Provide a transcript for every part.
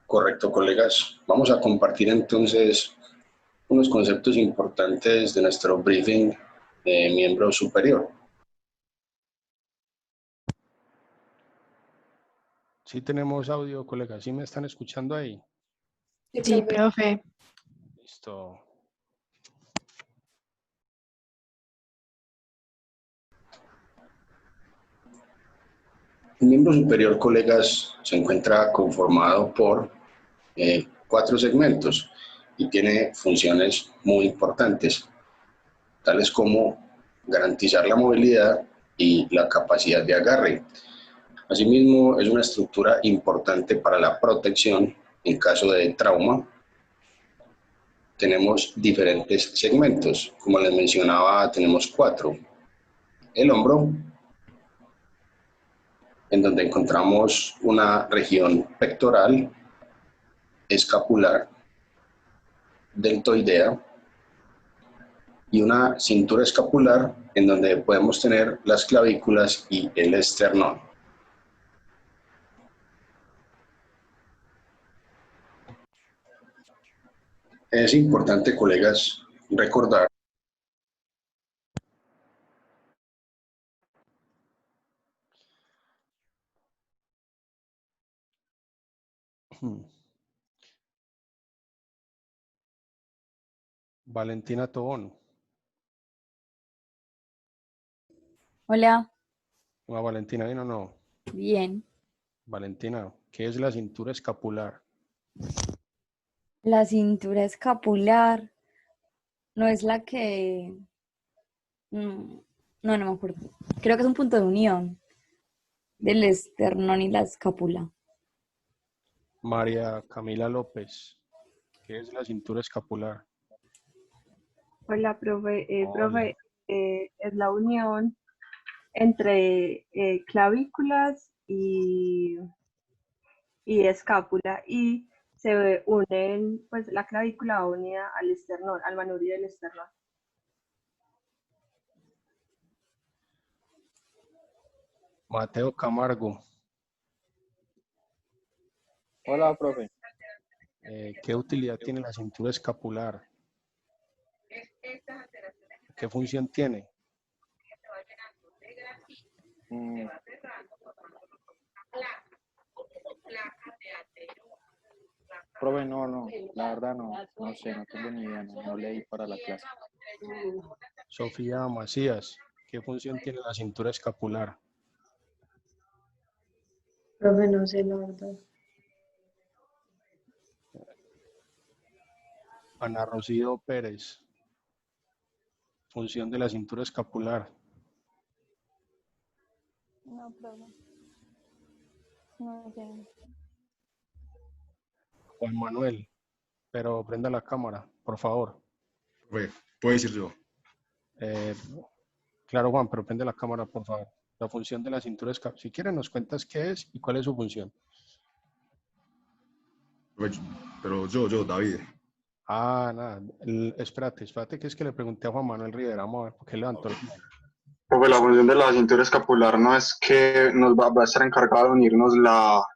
Correcto, colegas. Vamos a compartir entonces unos conceptos importantes de nuestro briefing de miembro superior. Sí tenemos audio, colegas. ¿Sí me están escuchando ahí? Sí, profe. Listo. El miembro superior, colegas, se encuentra conformado por 4 segmentos y tiene funciones muy importantes, tales como garantizar la movilidad y la capacidad de agarre. Asimismo, es una estructura importante para la protección en caso de trauma. Tenemos diferentes segmentos, como les mencionaba, tenemos 4. El hombro, en donde encontramos una región pectoral, escapular, deltoidea y una cintura escapular en donde podemos tener las clavículas y el esternón. Es importante, colegas, recordar Valentina Tobón. Hola. Hola, Valentina, ¿bien o no? Bien. Valentina, ¿qué es la cintura escapular? La cintura escapular no es la que... No, no me acuerdo. Creo que es un punto de unión del esternón y la escápula. María Camila López, ¿qué es la cintura escapular? Hola, profe. Hola. Profe, es la unión entre clavículas y escápula, y se unen, pues la clavícula va unida al esternón, al manubrio del esternón. Mateo Camargo, Hola, profe. ¿qué utilidad tiene la cintura escapular? ¿Qué función tiene? Profe, no, la verdad no sé, no tengo ni idea, no leí para la clase. Sofía Macías, ¿qué función tiene la cintura escapular? Profe, no sé la verdad. Ana Rocío Pérez, función de la cintura escapular. No, profe. No sé. Juan Manuel, pero prenda la cámara, por favor. Puedo decir yo. Claro, Juan, pero prende la cámara, por favor. La función de la cintura escapular. Si quieres, nos cuentas qué es y cuál es su función. Pero yo, David. Ah, nada. Espérate, que es que le pregunté a Juan Manuel Rivera, vamos a ver por qué levantó el... Profe, la función de la cintura escapular no es que nos va a estar encargado de unirnos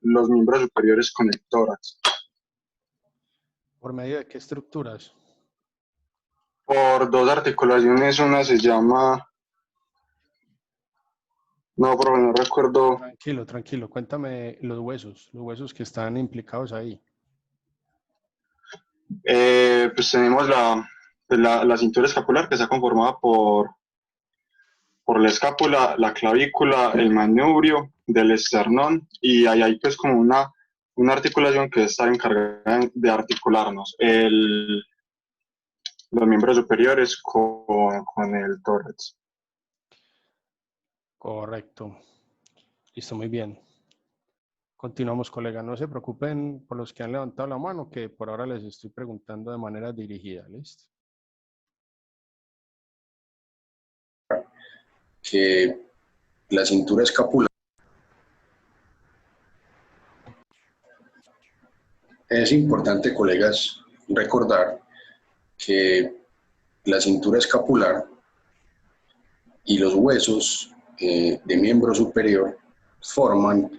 los miembros superiores con el tórax. ¿Por medio de qué estructuras? Por 2 articulaciones, una se llama... No, profe, no recuerdo. Tranquilo, cuéntame los huesos que están implicados ahí. Pues tenemos la cintura escapular, que está conformada por la escápula, la clavícula, el manubrio del esternón, y ahí hay pues como una articulación que está encargada de articularnos los miembros superiores con el tórax. Correcto. Listo, muy bien. Continuamos, colega. No se preocupen por los que han levantado la mano, que por ahora les estoy preguntando de manera dirigida. ¿Listo? que la cintura escapular es importante, colegas, recordar que la cintura escapular y los huesos de miembro superior forman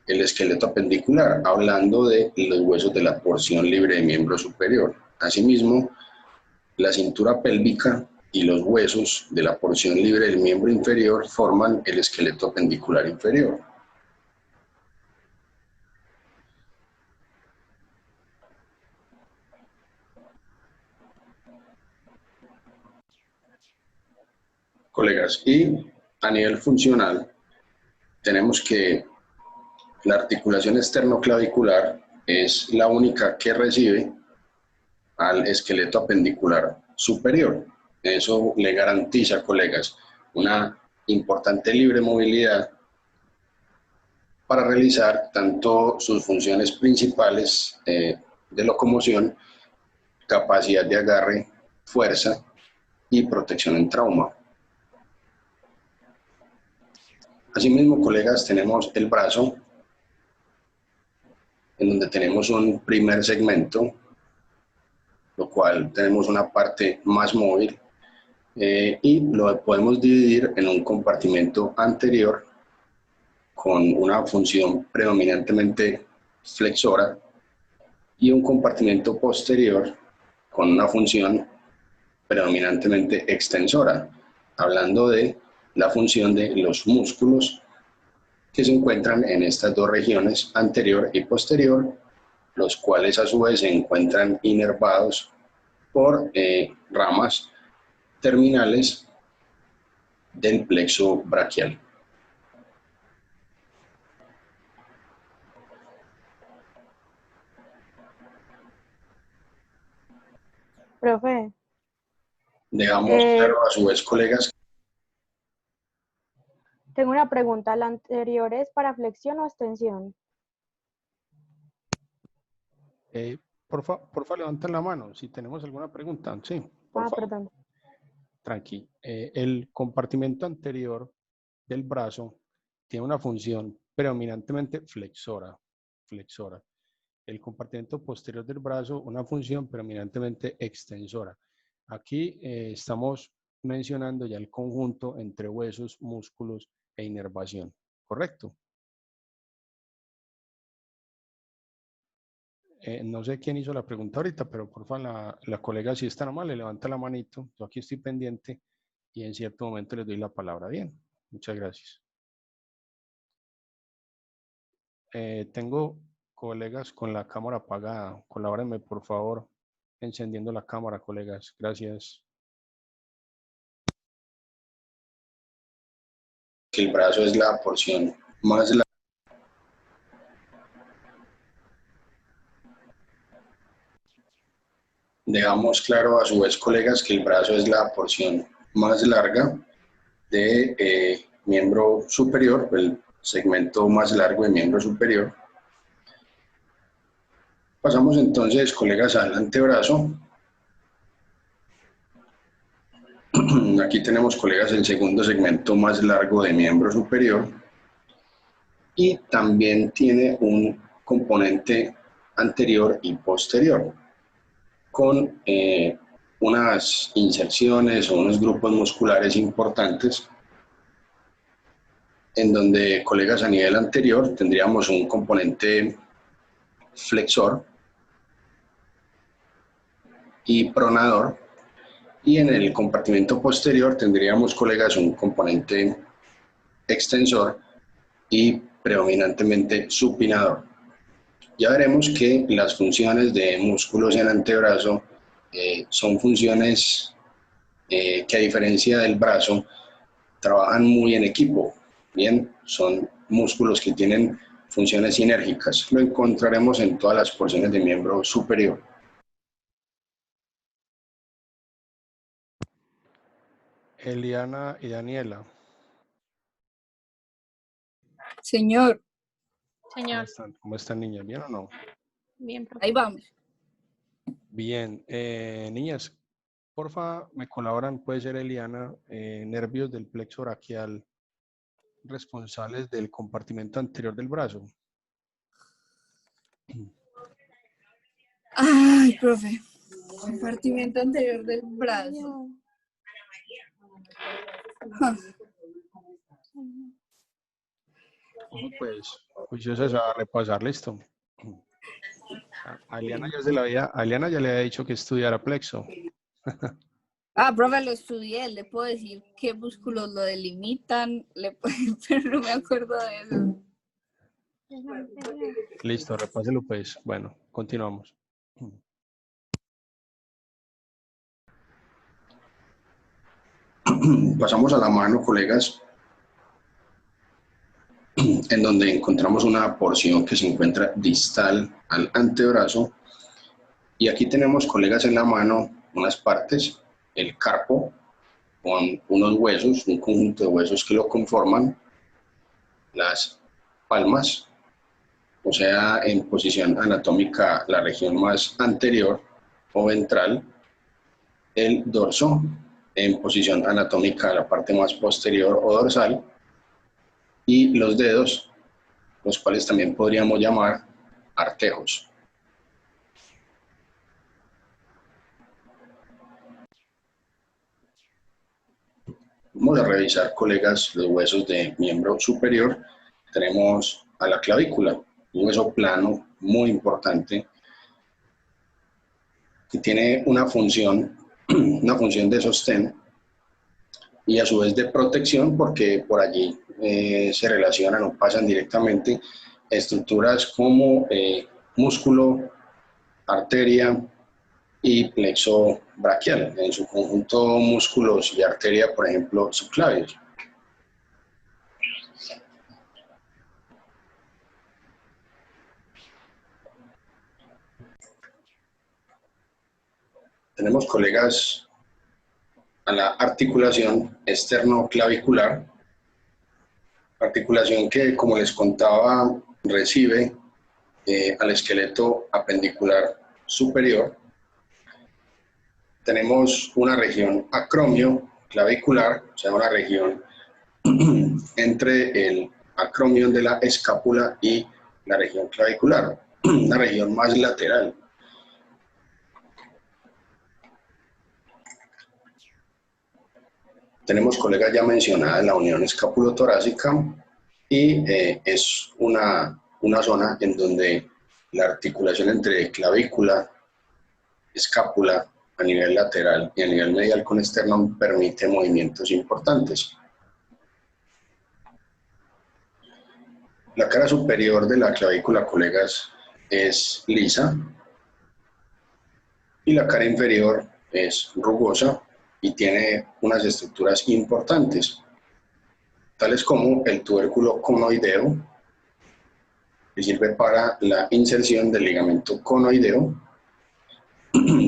el esqueleto apendicular, hablando de los huesos de la porción libre de miembro superior. Asimismo, la cintura pélvica y los huesos de la porción libre del miembro inferior forman el esqueleto apendicular inferior. Colegas, y a nivel funcional, tenemos que la articulación esternoclavicular es la única que recibe al esqueleto apendicular superior. Eso le garantiza, colegas, una importante libre movilidad para realizar tanto sus funciones principales de locomoción, capacidad de agarre, fuerza y protección en trauma. Asimismo, colegas, tenemos el brazo, en donde tenemos un primer segmento, lo cual tenemos una parte más móvil, y lo podemos dividir en un compartimento anterior con una función predominantemente flexora y un compartimento posterior con una función predominantemente extensora, hablando de la función de los músculos que se encuentran en estas dos regiones, anterior y posterior, los cuales a su vez se encuentran inervados por ramas terminales del plexo braquial. Profe, Dejamos claro a su vez, colegas. tengo una pregunta. ¿La anterior es para flexión o extensión? Porfa, levanten la mano si tenemos alguna pregunta. Sí, por favor. Perdón. Tranqui. El compartimento anterior del brazo tiene una función predominantemente flexora. El compartimento posterior del brazo, una función predominantemente extensora. Aquí estamos mencionando ya el conjunto entre huesos, músculos e inervación, ¿correcto? No sé quién hizo la pregunta ahorita, pero por favor, la colega, si está normal, le levanta la manito. Yo aquí estoy pendiente y en cierto momento les doy la palabra. Bien, muchas gracias. Tengo colegas con la cámara apagada. Colabórenme, por favor, encendiendo la cámara, colegas. Gracias. Que el brazo es la porción más larga. Dejamos claro a su vez, colegas, que el brazo es la porción más larga de miembro superior, el segmento más largo de miembro superior. Pasamos entonces, colegas, al antebrazo. Aquí tenemos, colegas, el segundo segmento más largo de miembro superior y también tiene un componente anterior y posterior con unas inserciones o unos grupos musculares importantes en donde, colegas, a nivel anterior tendríamos un componente flexor y pronador, y en el compartimento posterior tendríamos, colegas, un componente extensor y predominantemente supinador. Ya veremos que las funciones de músculos en antebrazo son funciones que, a diferencia del brazo, trabajan muy en equipo. Bien, son músculos que tienen funciones sinérgicas. Lo encontraremos en todas las porciones de miembro superior. Eliana y Daniela. Señor. Señor. ¿Cómo están, niñas? ¿Bien o no? Bien, profe. Ahí vamos. Bien. Niñas, porfa, me colaboran, puede ser Eliana, nervios del plexo braquial responsables del compartimento anterior del brazo. Ay, profe. Compartimento anterior del brazo. Pues, juiciosos a repasar, listo. A Eliana ya se la había, a Eliana ya le había dicho que estudiara plexo. Ah, profe, lo estudié, le puedo decir qué músculos lo delimitan, pero no me acuerdo de eso. Listo, repáselo pues. Bueno, continuamos. Pasamos a la mano, colegas, en donde encontramos una porción que se encuentra distal al antebrazo. Y aquí tenemos, colegas, en la mano unas partes, el carpo, con unos huesos, un conjunto de huesos que lo conforman, las palmas, o sea, en posición anatómica la región más anterior o ventral, el dorso, en posición anatómica la parte más posterior o dorsal, y los dedos, los cuales también podríamos llamar artejos. Vamos a revisar, colegas, los huesos de miembro superior. Tenemos a la clavícula, un hueso plano muy importante que tiene una función de sostén y a su vez de protección, porque por allí se relacionan o pasan directamente estructuras como músculo, arteria y plexo braquial, en su conjunto músculos y arteria, por ejemplo, subclavios. Tenemos, colegas, a la articulación externoclavicular, articulación que, como les contaba, recibe al esqueleto apendicular superior. Tenemos una región acromio clavicular, o sea, una región entre el acromion de la escápula y la región clavicular, una región más lateral. Tenemos, colegas, ya mencionada la unión escapulotorácica y es una zona en donde la articulación entre clavícula, escápula a nivel lateral y a nivel medial con esternón permite movimientos importantes. La cara superior de la clavícula, colegas, es lisa y la cara inferior es rugosa y tiene unas estructuras importantes, tales como el tubérculo conoideo, que sirve para la inserción del ligamento conoideo,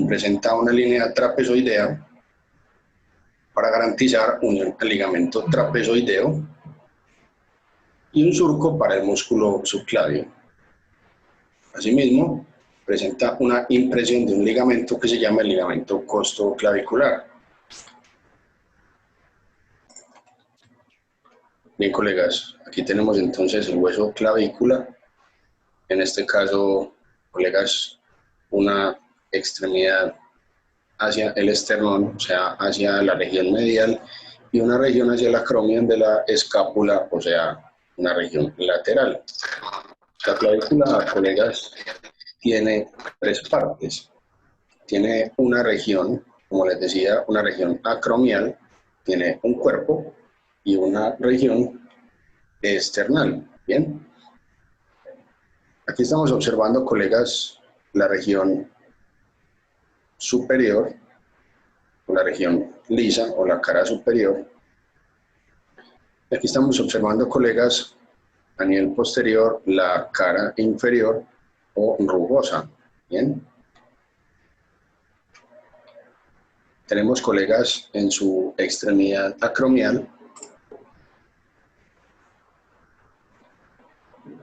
presenta una línea trapezoidea para garantizar unión al ligamento trapezoideo y un surco para el músculo subclavio. Asimismo, presenta una impresión de un ligamento que se llama el ligamento costoclavicular. Bien, colegas, aquí tenemos entonces el hueso clavícula. En este caso, colegas, una extremidad hacia el esternón, o sea, hacia la región medial, y una región hacia el acromion de la escápula, o sea, una región lateral. La clavícula, colegas, tiene tres partes. Tiene una región, como les decía, una región acromial, tiene un cuerpo y una región external. Bien. Aquí estamos observando, colegas, la región superior, o la región lisa o la cara superior. Aquí estamos observando, colegas, a nivel posterior, la cara inferior o rugosa. Bien. Tenemos, colegas, en su extremidad acromial,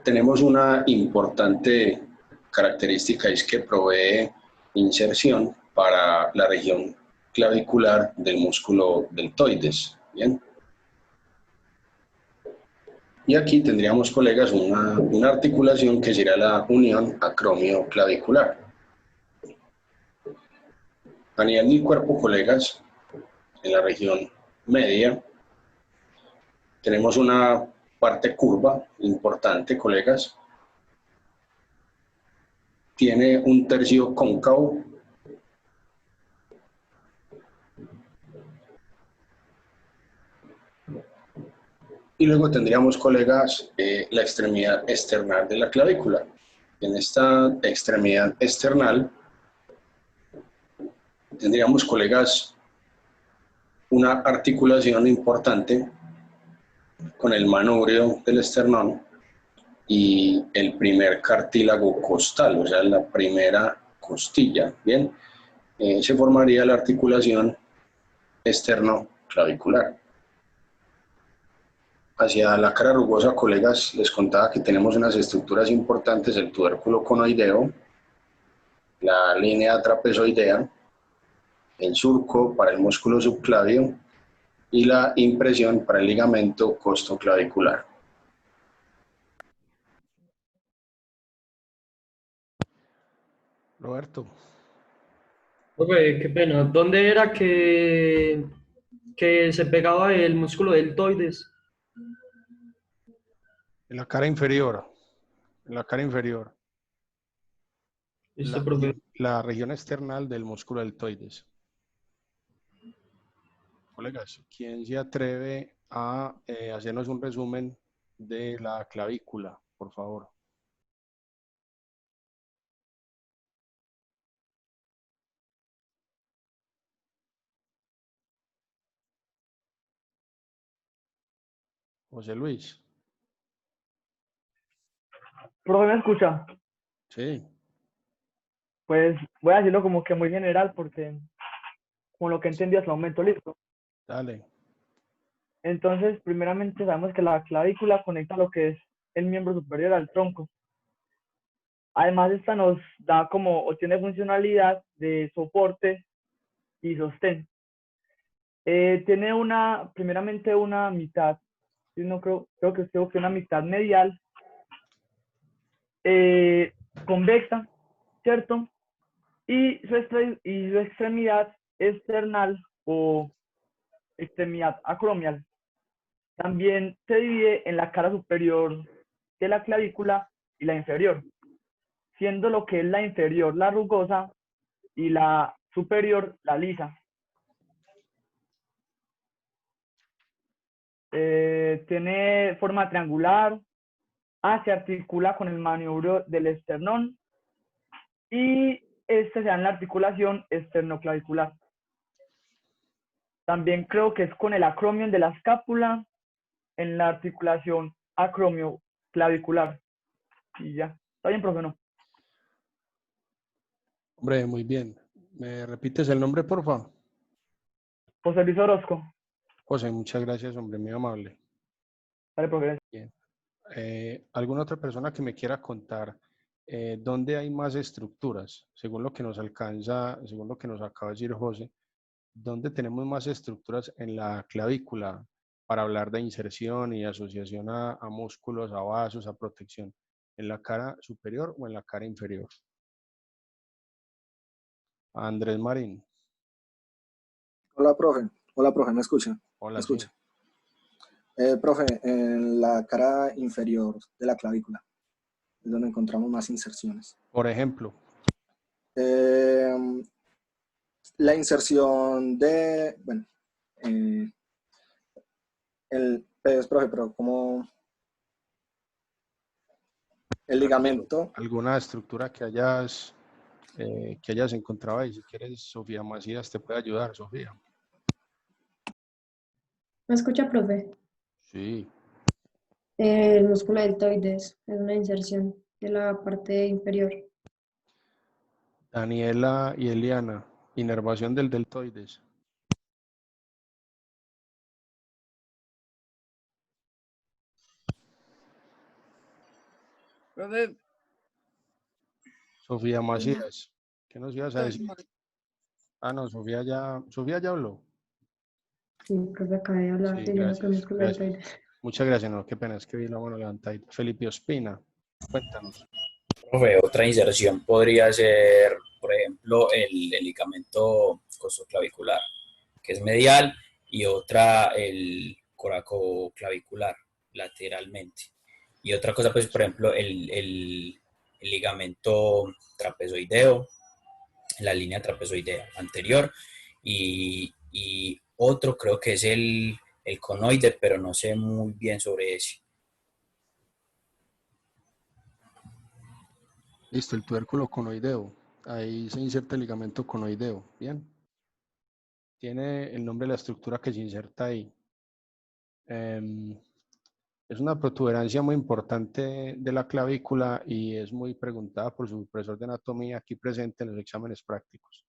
tenemos una importante característica, es que provee inserción para la región clavicular del músculo deltoides. Bien. Y aquí tendríamos, colegas, una articulación que sería la unión acromio-clavicular. A nivel del cuerpo, colegas, en la región media, tenemos una parte curva, importante, colegas. Tiene un tercio cóncavo. Y luego tendríamos, colegas, la extremidad external de la clavícula. En esta extremidad external tendríamos, colegas, una articulación importante con el manubrio del esternón y el primer cartílago costal, o sea, la primera costilla. Bien, se formaría la articulación externo-clavicular. Hacia la cara rugosa, colegas, les contaba que tenemos unas estructuras importantes: el tubérculo conoideo, la línea trapezoidea, el surco para el músculo subclavio y la impresión para el ligamento costoclavicular. Roberto. Profe, qué pena. ¿Dónde era que se pegaba el músculo deltoides? En la cara inferior. En la cara inferior. Listo, profe. La región external del músculo deltoides. Colegas, ¿quién se atreve a hacernos un resumen de la clavícula, por favor? José Luis. Profe, ¿me escucha? Sí. Pues voy a decirlo como que muy general porque con lo que entendí hasta el momento, listo. Dale. Entonces, primeramente sabemos que la clavícula conecta lo que es el miembro superior al tronco. Además, esta nos da como, o tiene funcionalidad de soporte y sostén. Tiene primeramente una mitad, no creo que una mitad medial convexa, ¿cierto? Y su extremidad external o extremidad acromial también se divide en la cara superior de la clavícula y la inferior, siendo lo que es la inferior la rugosa y la superior la lisa. Tiene forma triangular, se articula con el manubrio del esternón y se da en la articulación esternoclavicular. También creo que es con el acromion de la escápula en la articulación acromioclavicular. Y ya. ¿Está bien, profe? ¿No? Hombre, muy bien. ¿Me repites el nombre, por favor? José Luis Orozco. José, muchas gracias, hombre, muy amable. Dale, profe. Bien. ¿Alguna otra persona que me quiera contar dónde hay más estructuras? Según lo que nos alcanza, según lo que nos acaba de decir José, ¿dónde tenemos más estructuras en la clavícula para hablar de inserción y asociación a músculos, a vasos, a protección? ¿En la cara superior o en la cara inferior? Andrés Marín. Hola, profe, ¿me escucha? Hola, ¿Me escucha? sí. Profe, en la cara inferior de la clavícula es donde encontramos más inserciones. Por ejemplo. La inserción de, bueno, pues, profe, pero como el ligamento. ¿Alguna estructura que hayas encontrado ahí? Si quieres, Sofía Macías te puede ayudar, Sofía. ¿Me escucha, profe? Sí. El músculo deltoides es una inserción de la parte inferior. Daniela y Eliana, inervación del deltoides. Profe, Sofía Macías, ¿qué nos ibas a decir? Ah, no, Sofía ya habló. Sí, profe, acabé de hablar Sí, diciendo que el gracias, músculo gracias. deltoides. Muchas gracias, no, qué pena, es que vi la mano levantada. Felipe Ospina, cuéntanos. Profe, otra inserción podría ser, por ejemplo, el ligamento costoclavicular, que es medial, y otra el coracoclavicular, lateralmente. Y otra cosa, pues, por ejemplo, el ligamento trapezoideo, la línea trapezoidea anterior, y otro creo que es el conoide, pero no sé muy bien sobre ese. Listo, el tubérculo conoideo. Ahí se inserta el ligamento conoideo. Bien. Tiene el nombre de la estructura que se inserta ahí. Es una protuberancia muy importante de la clavícula y es muy preguntada por su profesor de anatomía aquí presente en los exámenes prácticos.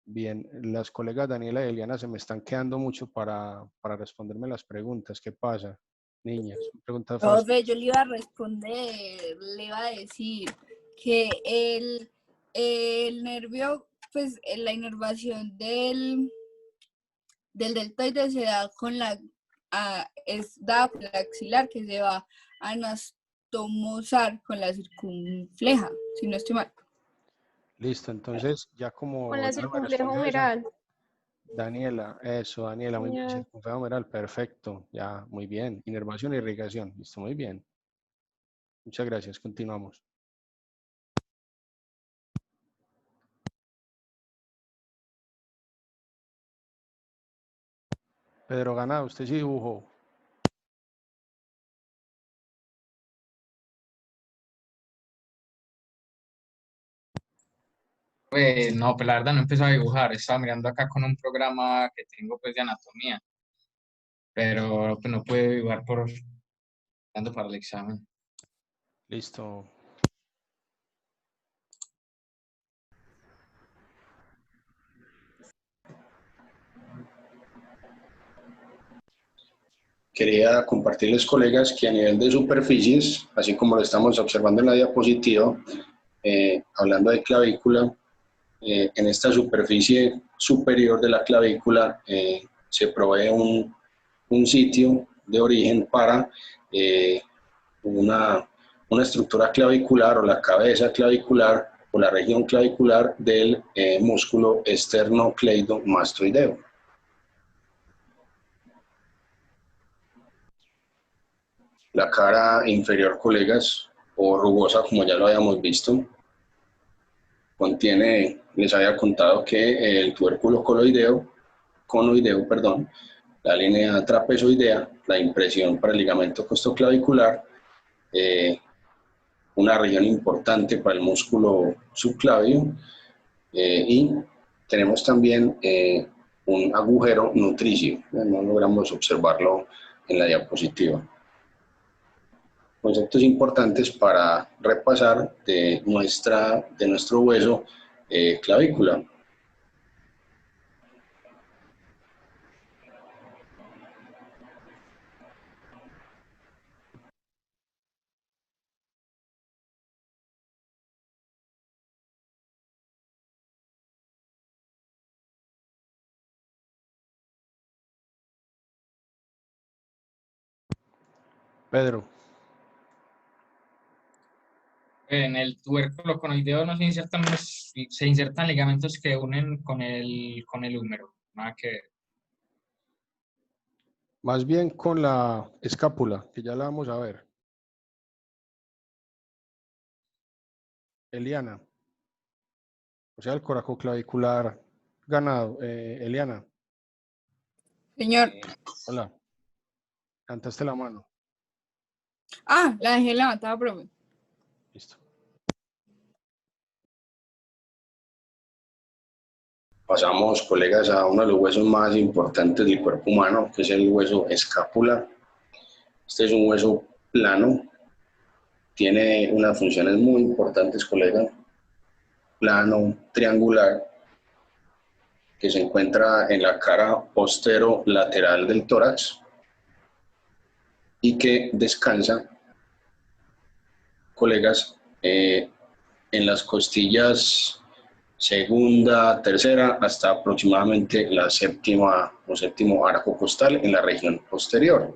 Bien, las colegas Daniela y Eliana se me están quedando mucho para responderme las preguntas. ¿Qué pasa, niñas? Preguntas fáciles. Profe, yo le iba a responder, le iba a decir que el nervio, pues la inervación del deltoide se da con es dada por la axilar, que se va a anastomosar con la circunfleja, si no estoy mal. Listo, entonces ya como Con la ya no me circunfleja respondió esa, humeral. Daniela, eso, Daniela, muy bien, Ya. circunfleja humeral, perfecto, ya, muy bien, inervación e irrigación, listo, muy bien. Muchas gracias, continuamos. Pedro Ganado, usted sí dibujó. Pues no, pues la verdad no empezó a dibujar, estaba mirando acá con un programa que tengo pues de anatomía, pero pues no pude dibujar por dando para el examen. Listo. Quería compartirles, colegas, que a nivel de superficies, así como lo estamos observando en la diapositiva, hablando de clavícula, en esta superficie superior de la clavícula se provee un sitio de origen para una estructura clavicular o la cabeza clavicular o la región clavicular del músculo esternocleidomastoideo. La cara inferior, colegas, o rugosa, como ya lo habíamos visto, contiene, les había contado que el tubérculo conoideo, la línea trapezoidea, la impresión para el ligamento costoclavicular, una región importante para el músculo subclavio, y tenemos también un agujero nutricio, no logramos observarlo en la diapositiva. Conceptos importantes para repasar de nuestro hueso clavícula. Pedro. En el tubérculo conoideo no se insertan ligamentos que unen con el húmero, nada que ver. Más bien con la escápula, que ya la vamos a ver. Eliana. O sea, el coracoclavicular ganado. Eliana. Señor. Hola. Levantaste la mano. Ah, la dejé levantada, profe. Listo. Pasamos, colegas, a uno de los huesos más importantes del cuerpo humano, que es el hueso escápula. Este es un hueso plano, tiene unas funciones muy importantes, colegas. Plano, triangular, que se encuentra en la cara posterolateral del tórax y que descansa, colegas, en las costillas segunda, tercera, hasta aproximadamente la séptima o séptimo arco costal en la región posterior.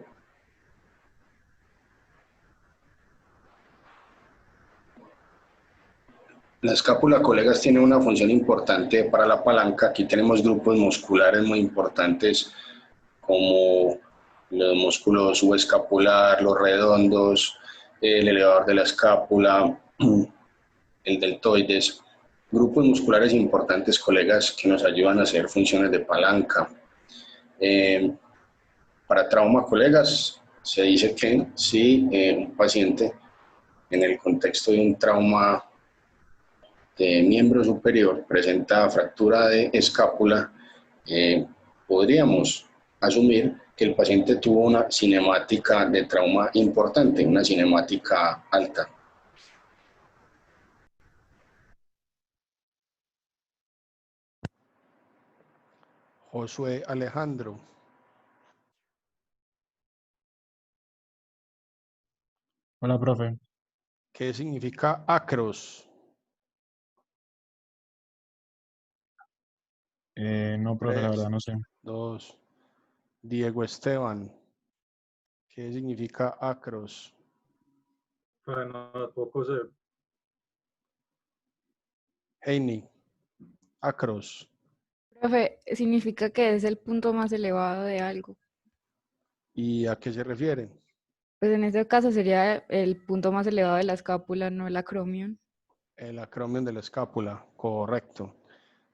La escápula, colegas, tiene una función importante para la palanca. Aquí tenemos grupos musculares muy importantes como los músculos subescapular, los redondos, el elevador de la escápula, el deltoides, grupos musculares importantes, colegas, que nos ayudan a hacer funciones de palanca. Para trauma, colegas, se dice que si un paciente en el contexto de un trauma de miembro superior presenta fractura de escápula, podríamos asumir que el paciente tuvo una cinemática de trauma importante, una cinemática alta. Josué Alejandro. Hola, profe. ¿Qué significa acros? No, profe, la verdad no sé. 2. Diego Esteban. ¿Qué significa acros? Bueno, tampoco sé. Heini. Acros. Profe, significa que es el punto más elevado de algo. ¿Y a qué se refiere? Pues en este caso sería el punto más elevado de la escápula, no el acromion. El acromion de la escápula, correcto.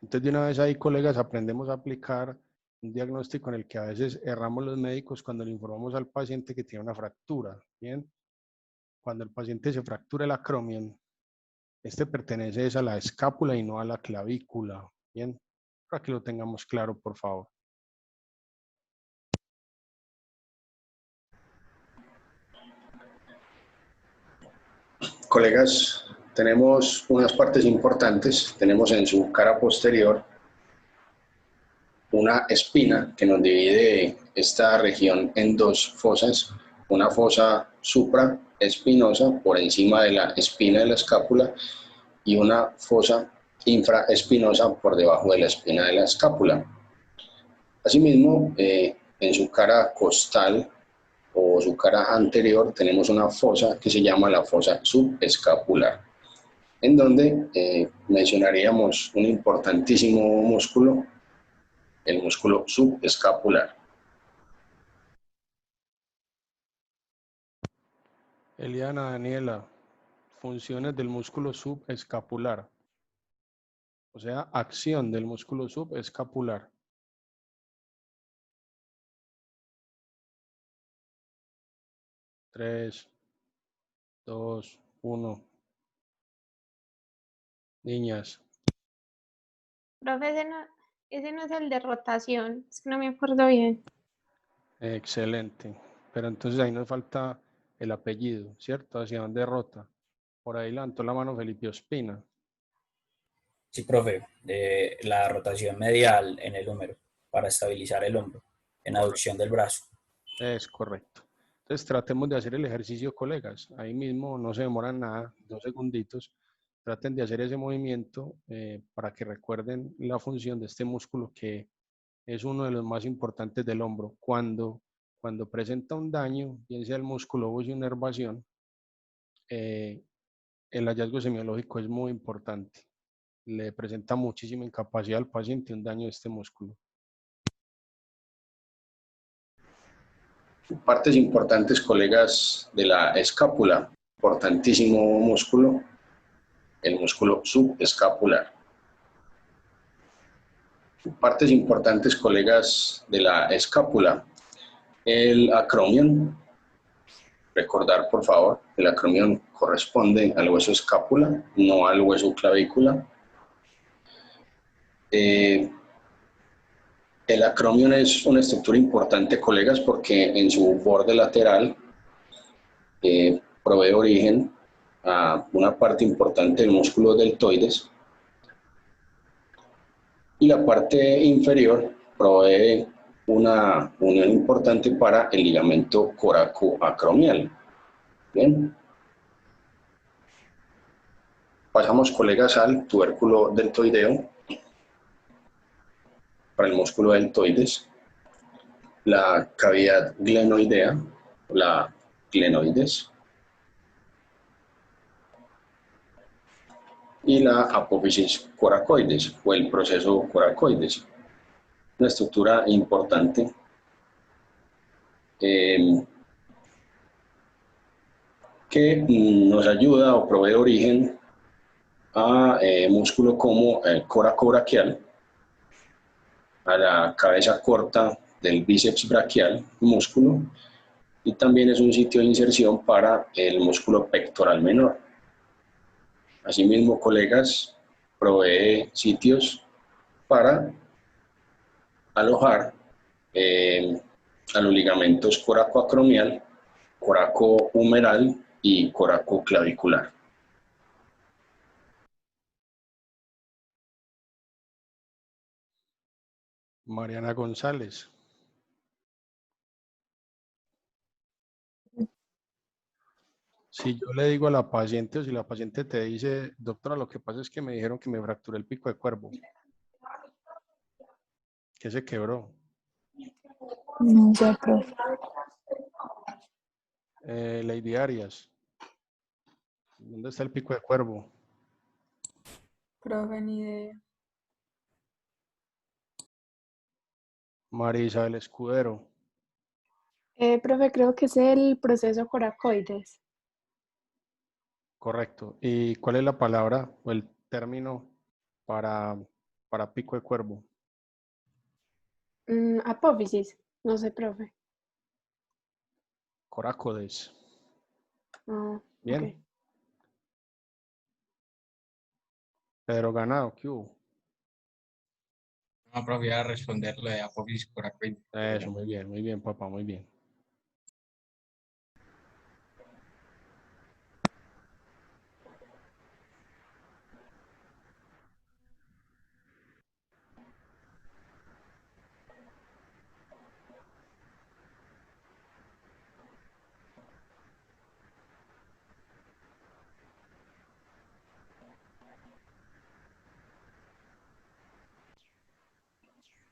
Entonces, de una vez ahí, colegas, aprendemos a aplicar un diagnóstico en el que a veces erramos los médicos cuando le informamos al paciente que tiene una fractura. Bien, cuando el paciente se fractura el acromion, este pertenece a la escápula y no a la clavícula. Bien, para que lo tengamos claro, por favor. Colegas, tenemos unas partes importantes. Tenemos en su cara posterior una espina que nos divide esta región en dos fosas. Una fosa supraespinosa por encima de la espina de la escápula y una fosa infraespinosa por debajo de la espina de la escápula. Asimismo, en su cara costal o su cara anterior tenemos una fosa que se llama la fosa subescapular, en donde mencionaríamos un importantísimo músculo, el músculo subescapular. Eliana Daniela, funciones del músculo subescapular. O sea, acción del músculo subescapular. Tres, 2, 1. Niñas. Profe, ese no es el de rotación, es que no me acuerdo bien. Excelente. Pero entonces ahí nos falta el apellido, ¿cierto? ¿Hacia dónde rota? Por ahí levantó la mano Felipe Ospina. Sí, profe, la rotación medial en el húmero para estabilizar el hombro, en aducción del brazo. Es correcto. Entonces tratemos de hacer el ejercicio, colegas. Ahí mismo no se demoran nada, 2 segunditos. Traten de hacer ese movimiento para que recuerden la función de este músculo que es uno de los más importantes del hombro. Cuando presenta un daño, bien sea el músculo o inervación, el hallazgo semiológico es muy importante. Le presenta muchísima incapacidad al paciente un daño de este músculo. Partes importantes, colegas, de la escápula, importantísimo músculo, el músculo subescapular. Partes importantes, colegas, de la escápula, el acromion. Recordar, por favor, el acromion corresponde al hueso escápula, no al hueso clavícula. El acromion es una estructura importante, colegas, porque en su borde lateral provee origen a una parte importante del músculo deltoides y la parte inferior provee una unión importante para el ligamento coracoacromial. Bien. Pasamos, colegas, al tubérculo deltoideo. Para el músculo deltoides, la cavidad glenoidea, la glenoides, y la apófisis coracoides o el proceso coracoides. Una estructura importante que nos ayuda o provee origen a músculo como el coracobraquial, a la cabeza corta del bíceps braquial, músculo, y también es un sitio de inserción para el músculo pectoral menor. Asimismo, colegas, provee sitios para alojar a los ligamentos coracoacromial, coracohumeral y coracoclavicular. Mariana González. Si yo le digo a la paciente o si la paciente te dice, doctora, lo que pasa es que me dijeron que me fracturé el pico de cuervo. ¿Qué se quebró? No sé, profe. Lady Arias. ¿Dónde está el pico de cuervo? Profe, ni idea. María Isabel Escudero. Profe, creo que es el proceso coracoides. Correcto. ¿Y cuál es la palabra o el término para pico de cuervo? Apófisis. No sé, profe. Coracoides. Ah, Bien. ok. Pedro Ganado, ¿qué hubo? No, profe, iba a responder lo de apófisis coracoides. Eso, muy bien, papá, muy bien.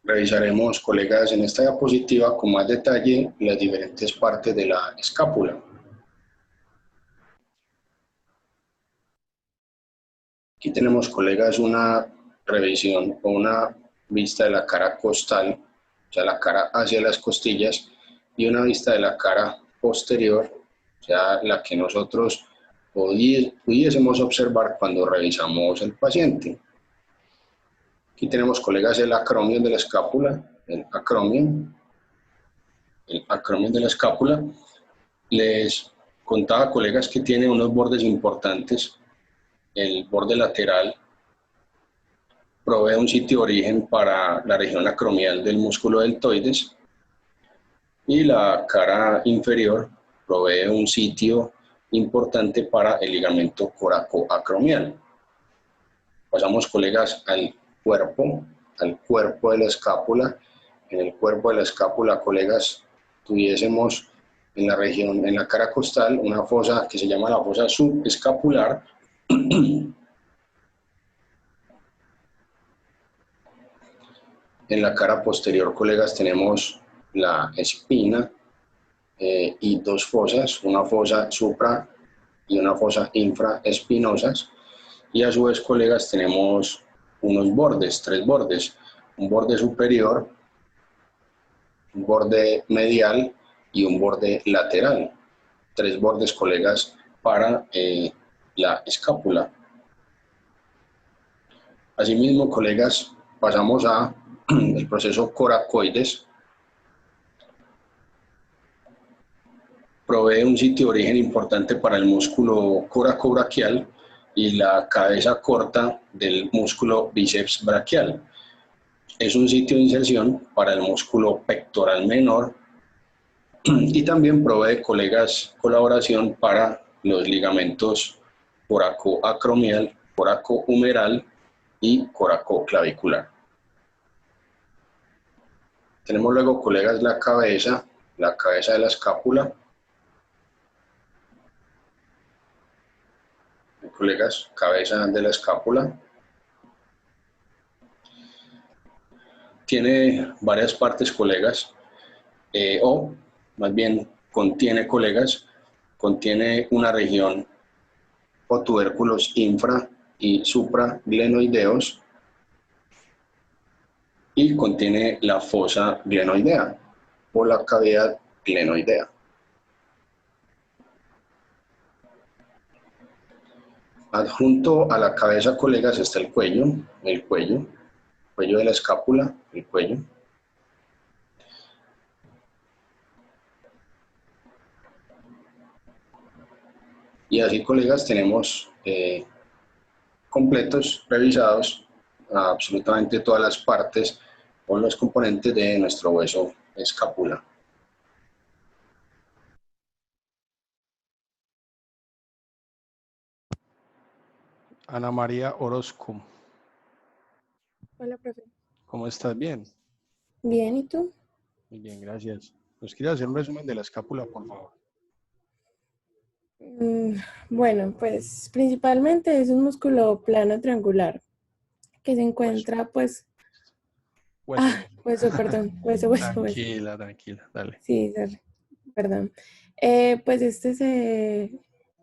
Revisaremos, colegas, en esta diapositiva con más detalle las diferentes partes de la escápula. Aquí tenemos, colegas, una revisión o una vista de la cara costal, o sea, la cara hacia las costillas, y una vista de la cara posterior, o sea, la que nosotros pudiésemos observar cuando revisamos el paciente. Aquí tenemos, colegas, el acromion de la escápula, el acromion de la escápula. Les contaba, colegas, que tiene unos bordes importantes. El borde lateral provee un sitio de origen para la región acromial del músculo deltoides y la cara inferior provee un sitio importante para el ligamento coracoacromial. Pasamos, colegas, al cuerpo de la escápula. En el cuerpo de la escápula, colegas, tuviésemos en la región, en la cara costal, una fosa que se llama la fosa subescapular. En la cara posterior, colegas, tenemos la espina y dos fosas, una fosa supra y una fosa infraespinosas. Y a su vez, colegas, tenemos unos bordes, tres bordes, un borde superior, un borde medial y un borde lateral. Tres bordes, colegas, para la escápula. Asimismo, colegas, pasamos a el proceso coracoides. Provee un sitio de origen importante para el músculo coracobraquial y la cabeza corta del músculo bíceps braquial. Es un sitio de inserción para el músculo pectoral menor y también provee, colegas, colaboración para los ligamentos coracoacromial, coracohumeral y coracoclavicular. Tenemos luego, colegas, la cabeza de la escápula. Colegas, cabeza de la escápula. Tiene varias partes, colegas, o más bien contiene, colegas, contiene una región o tubérculos infra y supraglenoideos y contiene la fosa glenoidea o la cavidad glenoidea. Adjunto a la cabeza, colegas, está el cuello de la escápula, el cuello. Y así, colegas, tenemos completos, revisados, absolutamente todas las partes o los componentes de nuestro hueso escápula. Ana María Orozco. Hola, profe. ¿Cómo estás? ¿Bien? Bien, ¿y tú? Muy bien, gracias. ¿Nos quieres hacer un resumen de la escápula, por favor? Bueno, pues principalmente es un músculo plano triangular que se encuentra, pues... Hueso. Hueso, perdón. Hueso. Tranquila, dale. Sí, dale, perdón. Pues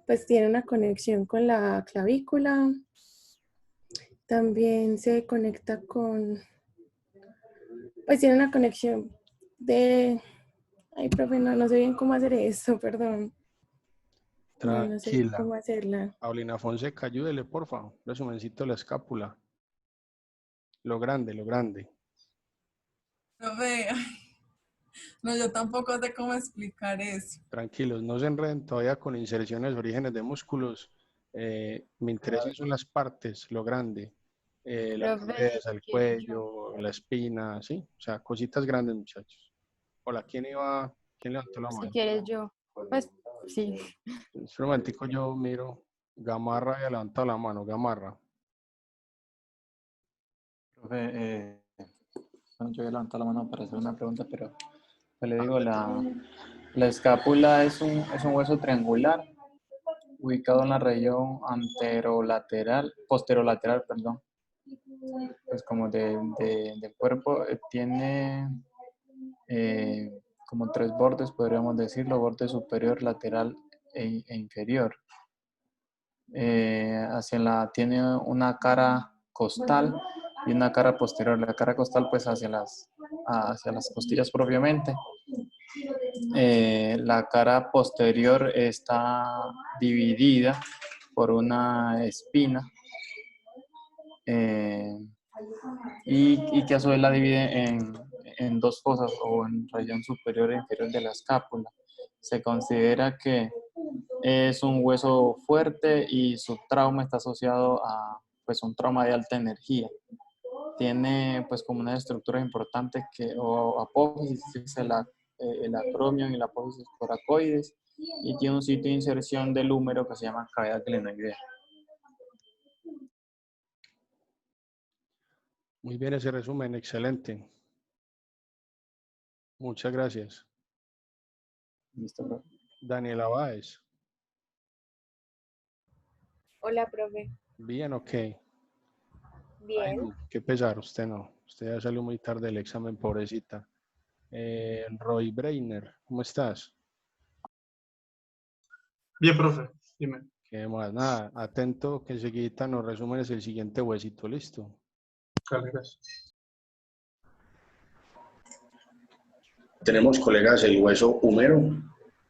pues tiene una conexión con la clavícula. También se conecta pues tiene una conexión de... Ay, profe, no sé bien cómo hacer eso, perdón. No sé Tranquila. cómo hacerla. Paulina Fonseca, ayúdele, por favor. Resumencito de la escápula. Lo grande. Profe, no, yo tampoco sé cómo explicar eso. Tranquilos, no se enreden todavía con inserciones, orígenes de músculos. Me interesan son las partes, lo grande. La Profe, cabeza, el cuello, la espina, ¿sí? O sea, cositas grandes, muchachos. Hola, ¿quién levantó la si mano? quieres yo. Pues sí. Un momentico, yo miro. Gamarra había levantado la mano, Gamarra. Profe, bueno, yo voy a levantar la mano para hacer una pregunta, pero le digo, la escápula es un hueso triangular ubicado en la región posterolateral, perdón, pues como del cuerpo. Tiene como tres bordes, podríamos decirlo: borde superior, lateral e inferior. Tiene una cara costal y una cara posterior. La cara costal pues hacia las costillas propiamente. La cara posterior está dividida por una espina y que a su vez la divide en dos fosas, o en región superior e inferior de la escápula. Se considera que es un hueso fuerte y su trauma está asociado a pues un trauma de alta energía. Tiene pues como unas estructuras importantes o apófisis, el acromion y la apófisis coracoides, y tiene un sitio de inserción del húmero que se llama cavidad glenoidea. Muy bien ese resumen, excelente. Muchas gracias. Listo, profe. Daniela Báez. Hola, profe. Bien, ok. Bien. Ay, qué pesar, usted no. Usted ya salió muy tarde del examen, pobrecita. Roy Breiner, ¿cómo estás? Bien, profe, dime. ¿Qué más? Nada, atento que enseguida nos resumes el siguiente huesito, ¿listo? Vale, gracias. Tenemos, colegas, el hueso húmero,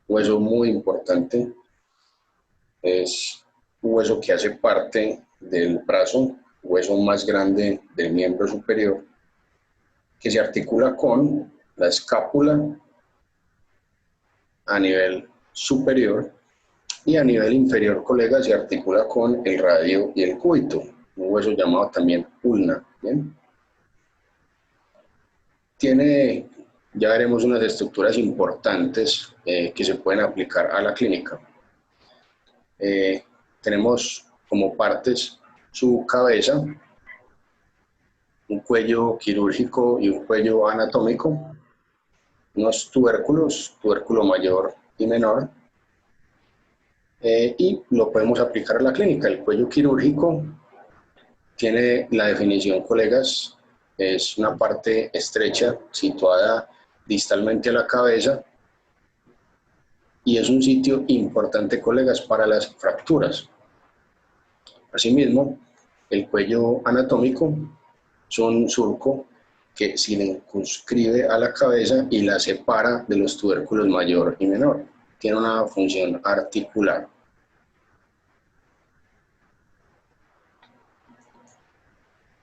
hueso muy importante. Es un hueso que hace parte del brazo, hueso más grande del miembro superior, que se articula con la escápula a nivel superior y a nivel inferior, colegas, se articula con el radio y el cúbito, un hueso llamado también ulna. ¿Bien? Tiene, ya veremos, unas estructuras importantes que se pueden aplicar a la clínica. Tenemos como partes su cabeza, un cuello quirúrgico y un cuello anatómico, unos tubérculos, tubérculo mayor y menor, y lo podemos aplicar a la clínica. El cuello quirúrgico tiene la definición, colegas, es una parte estrecha situada distalmente a la cabeza y es un sitio importante, colegas, para las fracturas. Asimismo, el cuello anatómico es un surco que circunscribe a la cabeza y la separa de los tubérculos mayor y menor. Tiene una función articular.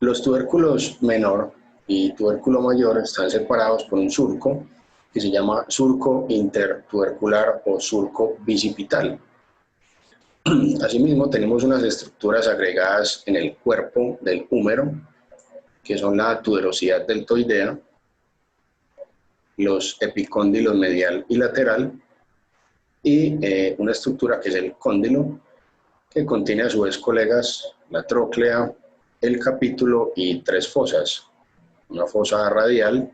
Los tubérculos menor y tubérculo mayor están separados por un surco que se llama surco intertubercular o surco bicipital. Asimismo, tenemos unas estructuras agregadas en el cuerpo del húmero, que son la tuberosidad deltoidea, los epicóndilos medial y lateral, y una estructura que es el cóndilo, que contiene a su vez, colegas, la tróclea, el capítulo y 3 fosas, una fosa radial,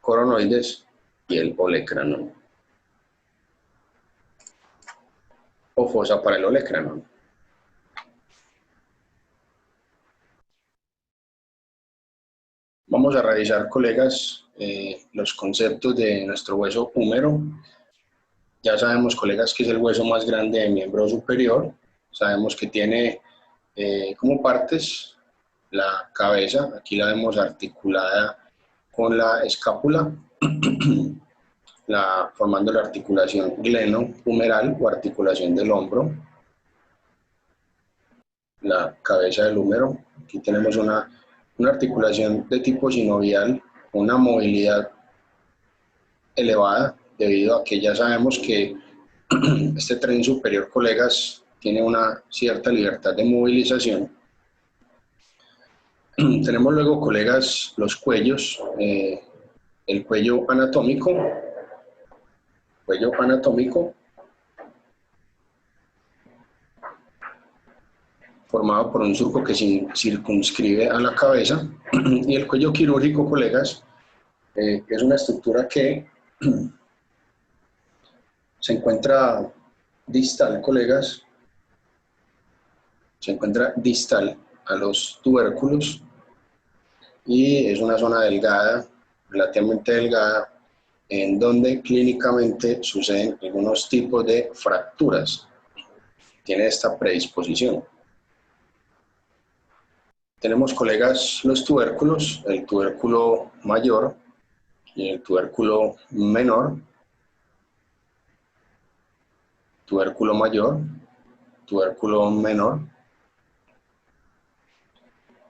coronoides y el olecranon, o fosa para el olecranon. Vamos a revisar, colegas, los conceptos de nuestro hueso húmero. Ya sabemos, colegas, que es el hueso más grande del miembro superior. Sabemos que tiene como partes la cabeza, aquí la vemos articulada con la escápula, formando la articulación gleno-humeral o articulación del hombro, la cabeza del húmero. Aquí tenemos una articulación de tipo sinovial, una movilidad elevada, debido a que ya sabemos que este tren superior, colegas, tiene una cierta libertad de movilización. Tenemos luego, colegas, los cuellos, el cuello anatómico, formado por un surco que circunscribe a la cabeza, y el cuello quirúrgico, colegas, es una estructura que se encuentra distal, colegas, se encuentra distal a los tubérculos, y es una zona delgada, relativamente delgada, en donde clínicamente suceden algunos tipos de fracturas. Tiene esta predisposición. Tenemos, colegas, los tubérculos, el tubérculo mayor y el tubérculo menor. Tubérculo mayor, tubérculo menor.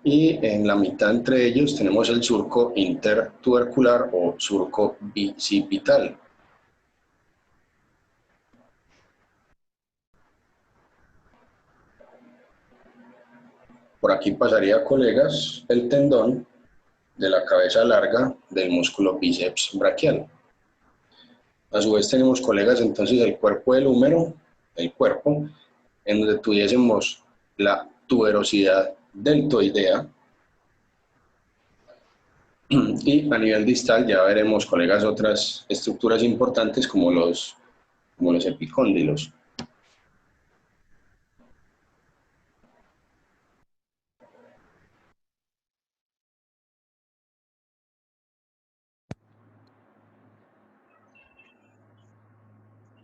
Y en la mitad entre ellos tenemos el surco intertubercular o surco bicipital. Por aquí pasaría, colegas, el tendón de la cabeza larga del músculo bíceps braquial. A su vez tenemos, colegas, entonces el cuerpo del húmero, el cuerpo, en donde tuviésemos la tuberosidad deltoidea, y a nivel distal ya veremos, colegas, otras estructuras importantes como los epicóndilos.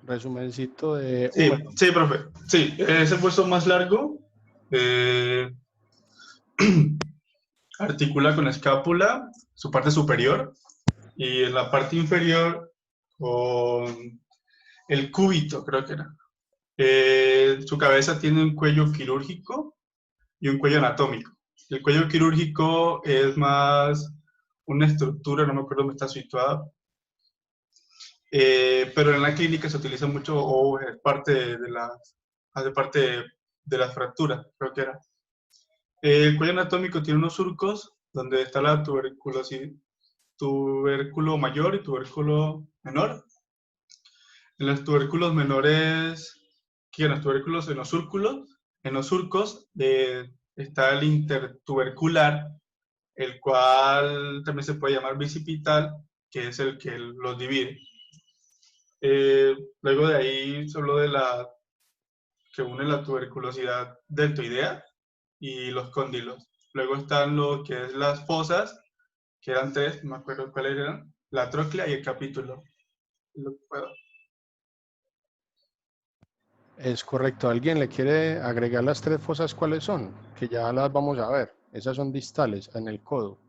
Resumencito de Sí, húmero. sí, profe. Sí, es el hueso más largo. Articula con la escápula, su parte superior, y en la parte inferior con el cúbito, creo que era. Su cabeza tiene un cuello quirúrgico y un cuello anatómico. El cuello quirúrgico es más una estructura, no me acuerdo dónde está situada, pero en la clínica se utiliza mucho, o es parte de las fracturas, creo que era. El cuello anatómico tiene unos surcos donde está la tubérculo mayor y tubérculo menor. En los tubérculos menores, en los tubérculos, en los surcos está el intertubercular, el cual también se puede llamar bicipital, que es el que los divide. Luego de ahí se habló de que une la tuberculosidad deltoidea y los cóndilos. Luego están lo que es las fosas, que eran 3, no me acuerdo cuáles eran, la tróclea y el capítulo. Es correcto. ¿Alguien le quiere agregar las 3 fosas cuáles son? Que ya las vamos a ver. Esas son distales en el codo.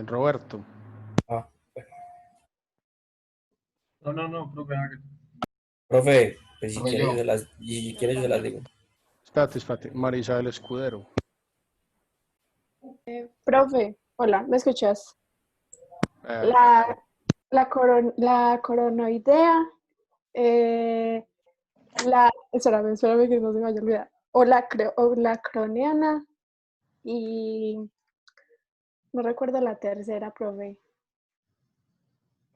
Roberto. No, profe. Profe, pues si Profe, quiere yo. yo se las, si quiere yo se las digo. Espérate. María Isabel Escudero. Profe, hola, ¿me escuchas? Eh, La coronoidea, espérame que no se me vaya a olvidar. O la croniana y no recuerdo la tercera, profe.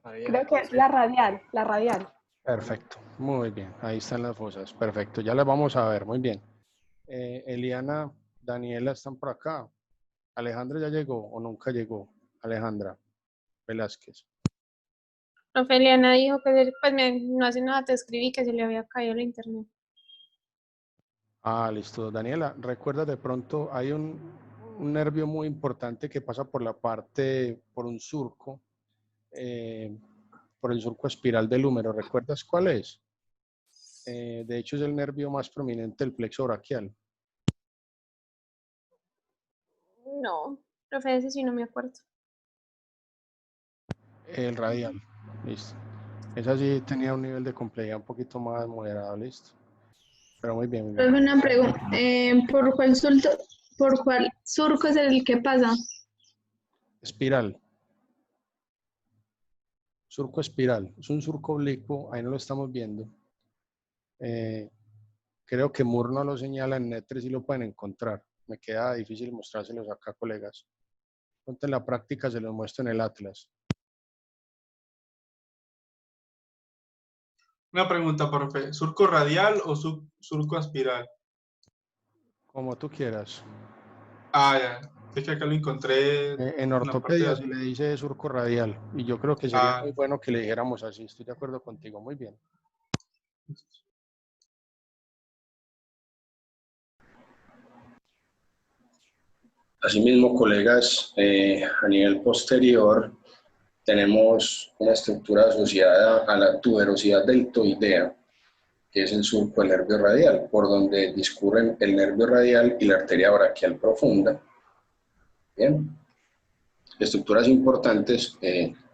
Creo que es la radial. Perfecto, muy bien. Ahí están las fosas. Perfecto, ya las vamos a ver. Muy bien. Eliana, Daniela están por acá. Alejandra ya llegó o nunca llegó. Alejandra Velázquez. Profe Eliana dijo que pues no hace nada, te escribí que se le había caído el internet. Ah, listo. Daniela, recuerda de pronto, hay un nervio muy importante que pasa por la parte, por un surco, por el surco espiral del húmero. ¿Recuerdas cuál es? De hecho, es el nervio más prominente del plexo braquial. No, profe, ese sí no me acuerdo. El radial. Listo. Esa sí tenía un nivel de complejidad un poquito más moderado, listo. Pero muy bien, muy bien. Profe, una pregunta. ¿Por cuál surco es el que pasa? Espiral. Surco espiral. Es un surco oblicuo, ahí no lo estamos viendo. Creo que Moore no lo señala en Net3 y lo pueden encontrar. Me queda difícil mostrárselos acá, colegas. Entonces, en la práctica se los muestro en el Atlas. Una pregunta, profe. ¿Surco radial o surco espiral? Como tú quieras. Ah, ya. Es que acá lo encontré En en la parte de ortopedia se le dice surco radial y yo creo que sería muy bueno que le dijéramos así. Estoy de acuerdo contigo. Muy bien. Asimismo, colegas, a nivel posterior tenemos una estructura asociada a la tuberosidad deltoidea, que es el surco del nervio radial, por donde discurren el nervio radial y la arteria braquial profunda. Bien. Estructuras importantes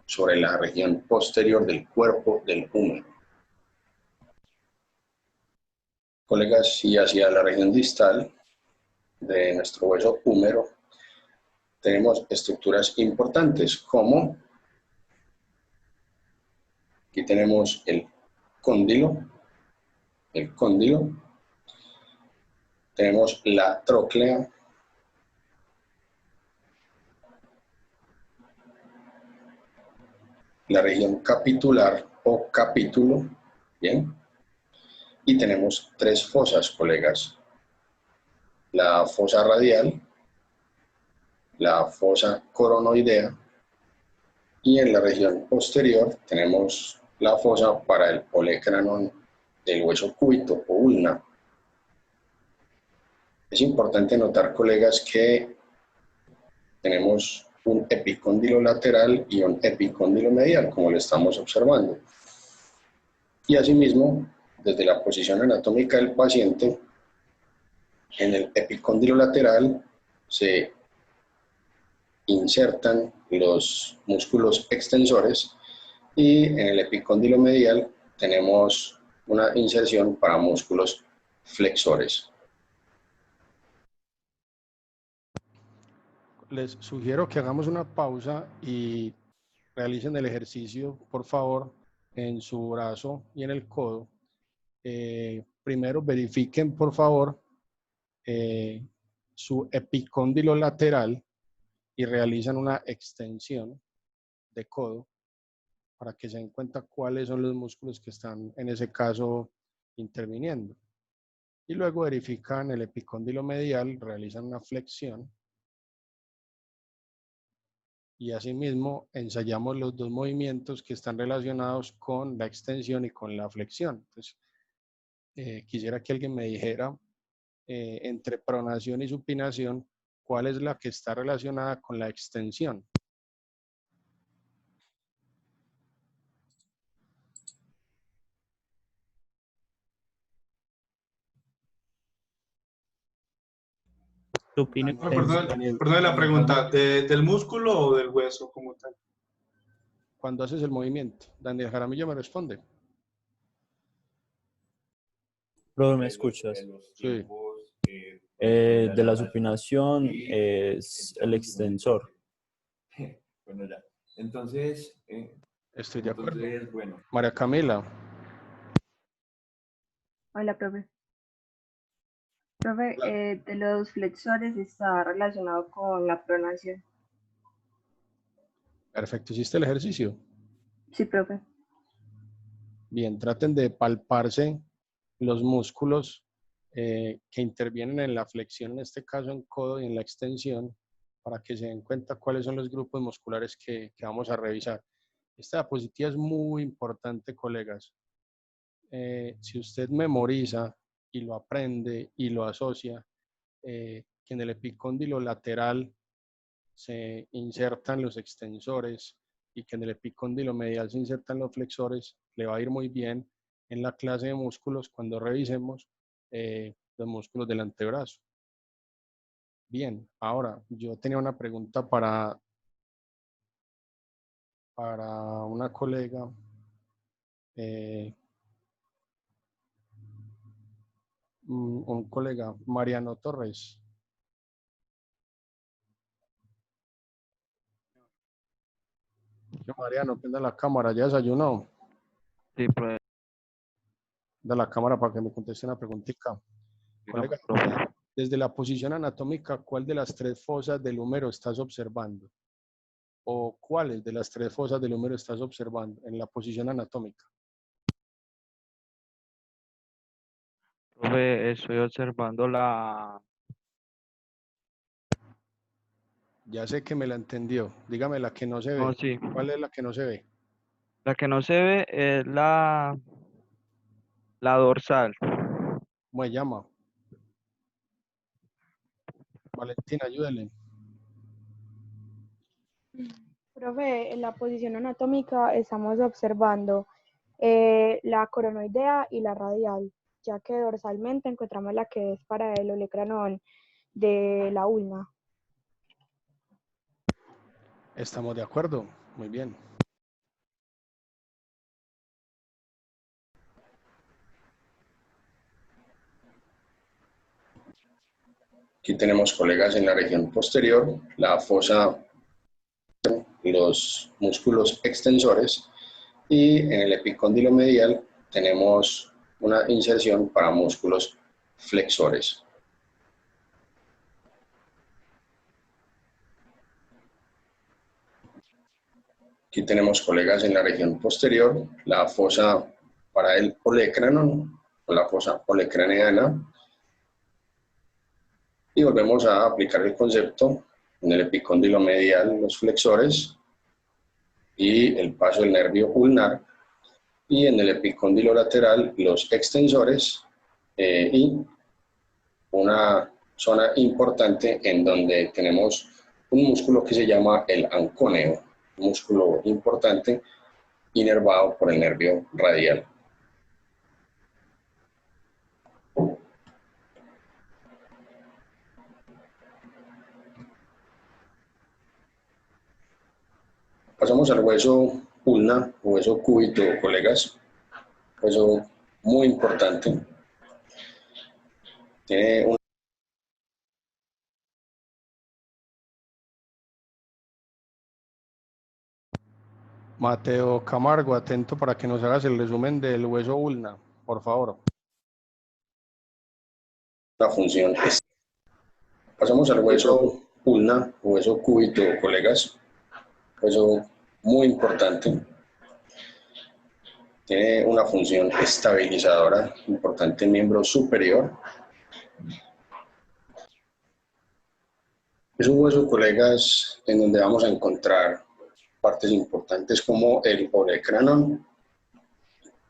sobre la región posterior del cuerpo del húmero. Colegas, y hacia la región distal de nuestro hueso húmero, tenemos estructuras importantes como, aquí tenemos el cóndilo, tenemos la tróclea, la región capitular o capítulo, bien, y tenemos tres fosas, colegas, la fosa radial, la fosa coronoidea, y en la región posterior tenemos la fosa para el olecranon del hueso cúbito o ulna. Es importante notar, colegas, que tenemos un epicóndilo lateral y un epicóndilo medial, como lo estamos observando. Y asimismo, desde la posición anatómica del paciente, en el epicóndilo lateral se insertan los músculos extensores y en el epicóndilo medial tenemos una inserción para músculos flexores. Les sugiero que hagamos una pausa y realicen el ejercicio, por favor, en su brazo y en el codo. Primero verifiquen, por favor, su epicóndilo lateral y realizan una extensión de codo para que se den cuenta cuáles son los músculos que están, en ese caso, interviniendo. Y luego verifican el epicóndilo medial, realizan una flexión y asimismo ensayamos los dos movimientos que están relacionados con la extensión y con la flexión. Entonces, quisiera que alguien me dijera entre pronación y supinación, ¿cuál es la que está relacionada con la extensión? No, perdón la pregunta, ¿del músculo o del hueso como tal? Cuando haces el movimiento. Daniel Jaramillo me responde. Profe, ¿me escuchas? Sí. De la supinación es el extensor. Bueno, ya. Entonces, Estoy de acuerdo. entonces, bueno. María Camila. Hola, profe. Profe, de los flexores está relacionado con la pronación. Perfecto. ¿Hiciste el ejercicio? Sí, profe. Bien, traten de palparse los músculos que intervienen en la flexión, en este caso en codo y en la extensión, para que se den cuenta cuáles son los grupos musculares que vamos a revisar. Esta diapositiva es muy importante, colegas. Si usted memoriza y lo aprende y lo asocia, que en el epicóndilo lateral se insertan los extensores y que en el epicóndilo medial se insertan los flexores, le va a ir muy bien en la clase de músculos cuando revisemos los músculos del antebrazo. Bien, ahora yo tenía una pregunta para una colega. Un colega, Mariano Torres. Mariano, prenda la cámara, ¿ya desayunó? Sí, profe. Da la cámara para que me conteste una preguntita. Colega, desde la posición anatómica, ¿cuál de las tres fosas del húmero estás observando? ¿O cuáles de las tres fosas del húmero estás observando en la posición anatómica? Profe, estoy observando la... Ya sé que me la entendió. Dígame la que no se ve. No, sí. ¿Cuál es la que no se ve? La que no se ve es la dorsal. ¿Cómo se llama? Valentina, ayúdenle. Profe, en la posición anatómica estamos observando la coronoidea y la radial, ya que dorsalmente encontramos la que es para el olecranon de la ulna. Estamos de acuerdo. Muy bien. Aquí tenemos, colegas, en la región posterior, la fosa, los músculos extensores, y en el epicóndilo medial tenemos una inserción para músculos flexores. Aquí tenemos, colegas, en la región posterior, la fosa para el olecranon, o la fosa olecraneana. Y volvemos a aplicar el concepto en el epicóndilo medial, los flexores, y el paso del nervio ulnar, y en el epicóndilo lateral, los extensores, y una zona importante en donde tenemos un músculo que se llama el ancóneo, un músculo importante inervado por el nervio radial. Pasamos al hueso ulna, hueso cúbito, colegas. Hueso muy importante. Tiene un... Mateo Camargo, atento para que nos hagas el resumen del hueso ulna, por favor. La función es... Pasamos al hueso ulna, hueso cúbito, colegas. Hueso muy importante. Tiene una función estabilizadora, importante miembro superior. Es un hueso, colegas, en donde vamos a encontrar partes importantes como el olecranon,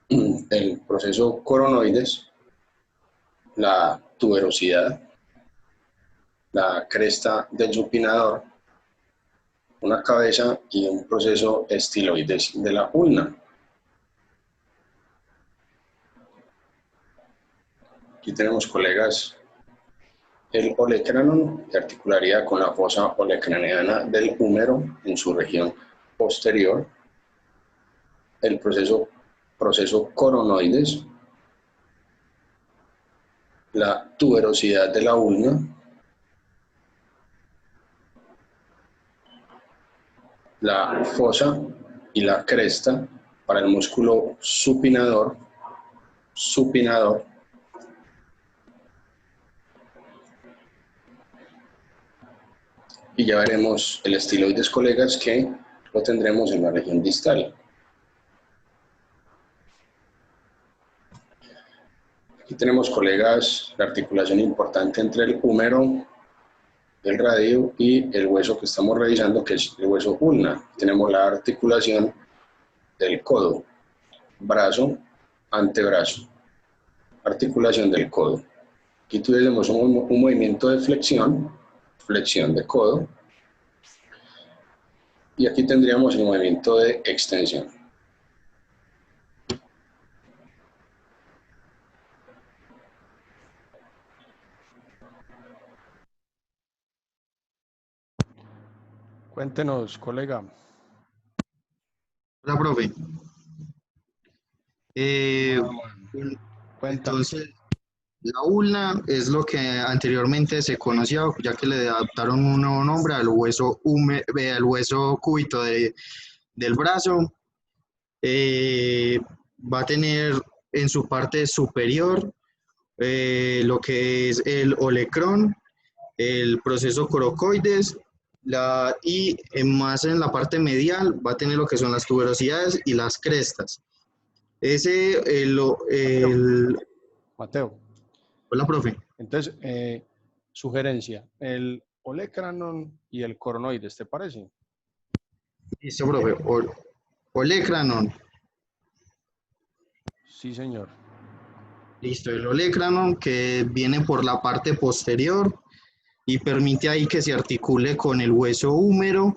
el proceso coronoides, la tuberosidad, la cresta del supinador, una cabeza y un proceso estiloides de la ulna. Aquí tenemos, colegas, El olecranon se articularía con la fosa olecraneana del húmero en su región posterior. El proceso coronoides, la tuberosidad de la ulna, la fosa y la cresta para el músculo supinador, y ya veremos el estiloides, colegas, que lo tendremos en la región distal. Aquí tenemos, colegas, la articulación importante entre el húmero, el radio y el hueso que estamos revisando, que es el hueso ulna. Tenemos la articulación del codo, brazo, antebrazo, articulación del codo. Aquí tuvimos un movimiento de flexión de codo, y aquí tendríamos el movimiento de extensión. Cuéntenos, colega. Hola, profe. Cuéntame. Entonces, la ulna es lo que anteriormente se conocía, ya que le adaptaron un nuevo nombre al hueso, al hueso cúbito del brazo. Va a tener en su parte superior lo que es el olecrón, el proceso coracoides, y más en la parte medial va a tener lo que son las tuberosidades y las crestas. Mateo. Hola, profe. Entonces, sugerencia, el olecranon y el coronoides, ¿te parece? Listo, profe. Olecranon. Sí, señor. Listo, el olecranon, que viene por la parte posterior y permite ahí que se articule con el hueso húmero,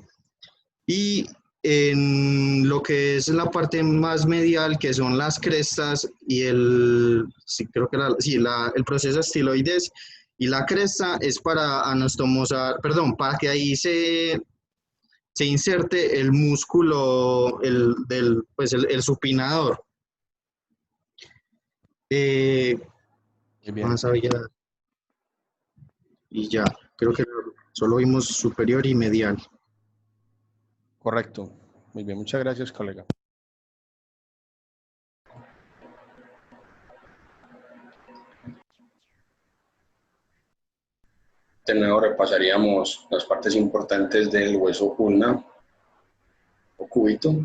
y en lo que es la parte más medial, que son las crestas y el proceso estiloides y la cresta, es para anastomosar, para que ahí se inserte el músculo, el supinador. Más allá. Y ya, creo que solo vimos superior y medial. Correcto. Muy bien, muchas gracias, colega. De nuevo repasaríamos las partes importantes del hueso ulna o cúbito.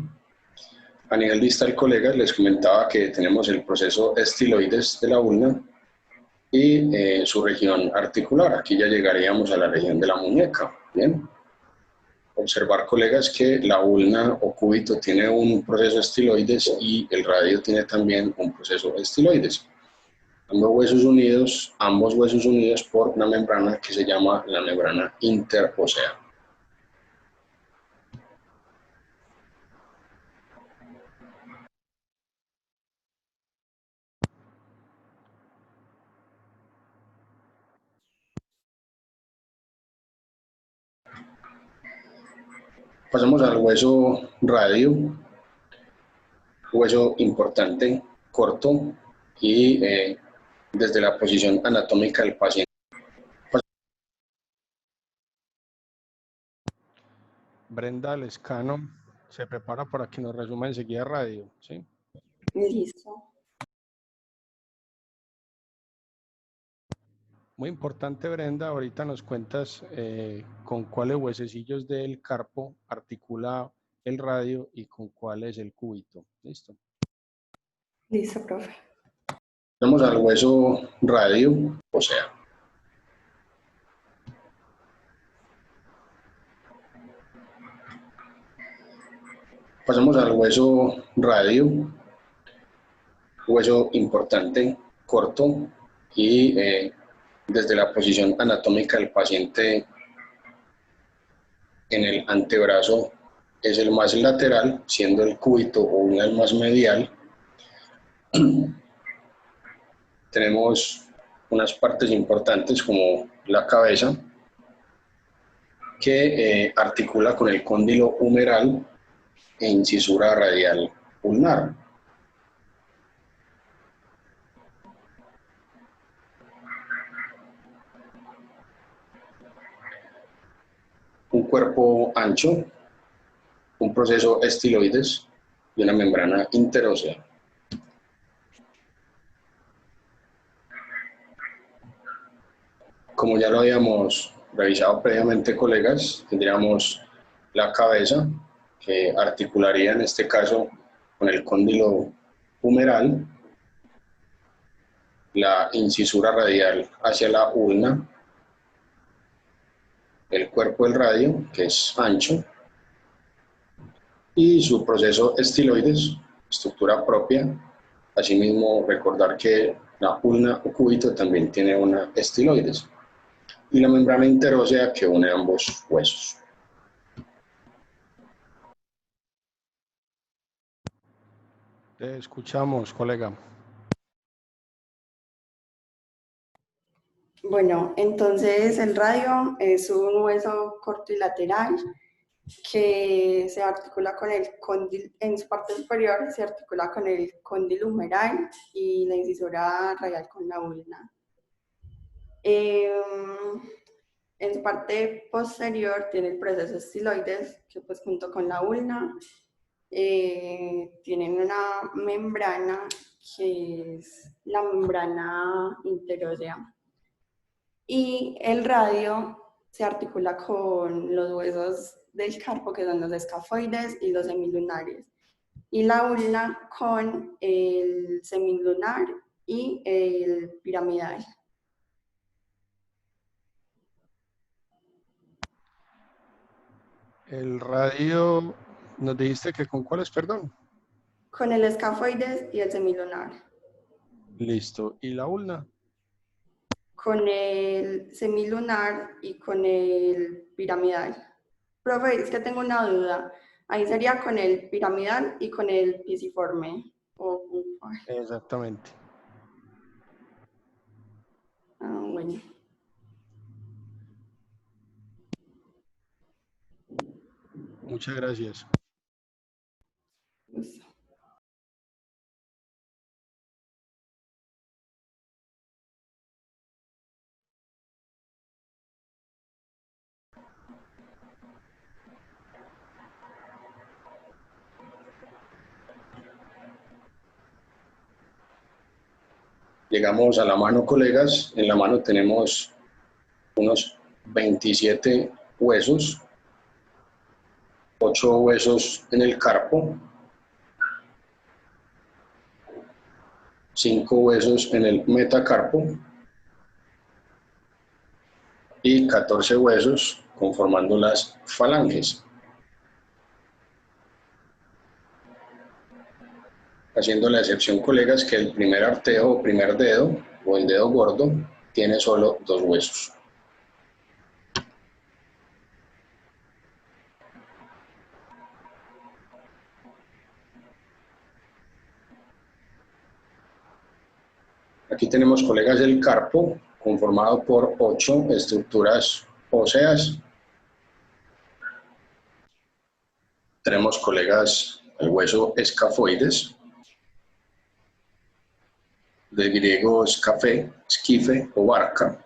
A nivel distal, colegas, les comentaba que tenemos el proceso estiloides de la ulna y su región articular. Aquí ya llegaríamos a la región de la muñeca. Bien. Observar, colegas, que la ulna o cúbito tiene un proceso estiloides y el radio tiene también un proceso estiloides. Ambos huesos unidos por una membrana que se llama la membrana interósea. Pasamos al hueso radio, hueso importante, corto, y desde la posición anatómica del paciente. Brenda Lescano se prepara para que nos resuma enseguida radio, ¿sí? Listo. Muy importante, Brenda, ahorita nos cuentas con cuáles huesecillos del carpo articula el radio y con cuál es el cúbito. ¿Listo? Listo, profe. Vamos al hueso radio, o sea. Pasamos al hueso radio, hueso importante, corto, y desde la posición anatómica del paciente en el antebrazo es el más lateral, siendo el cúbito o una el más medial. Tenemos unas partes importantes como la cabeza, que articula con el cóndilo humeral e incisura radial ulnar. Un cuerpo ancho, un proceso estiloides y una membrana interósea. Como ya lo habíamos revisado previamente, colegas, tendríamos la cabeza, que articularía en este caso con el cóndilo humeral, la incisura radial hacia la ulna, el cuerpo del radio, que es ancho, y su proceso estiloides, estructura propia. Asimismo, recordar que la ulna o cúbito también tiene una estiloides, y la membrana interósea que une ambos huesos. Te escuchamos, colega. Bueno, entonces el radio es un hueso corto y lateral que se articula con el cóndilo, en su parte superior se articula con el cóndilo humeral y la incisura radial con la ulna. En su parte posterior tiene el proceso estiloides, que pues junto con la ulna tienen una membrana que es la membrana interósea. Y el radio se articula con los huesos del carpo, que son los escafoides y los semilunares. Y la ulna con el semilunar y el piramidal. El radio, nos dijiste que con cuáles, perdón. Con el escafoides y el semilunar. Listo. ¿Y la ulna? Con el semilunar y con el piramidal. Profe, es que tengo una duda. Ahí sería con el piramidal y con el pisiforme. Exactamente. Bueno. Muchas gracias. Llegamos a la mano, colegas. En la mano tenemos unos 27 huesos, 8 huesos en el carpo, 5 huesos en el metacarpo y 14 huesos conformando las falanges. Haciendo la excepción, colegas, que el primer arteo o primer dedo, o el dedo gordo, tiene solo 2 huesos. Aquí tenemos, colegas, el carpo, conformado por 8 estructuras óseas. Tenemos, colegas, el hueso escafoides, del griego esquife o barca.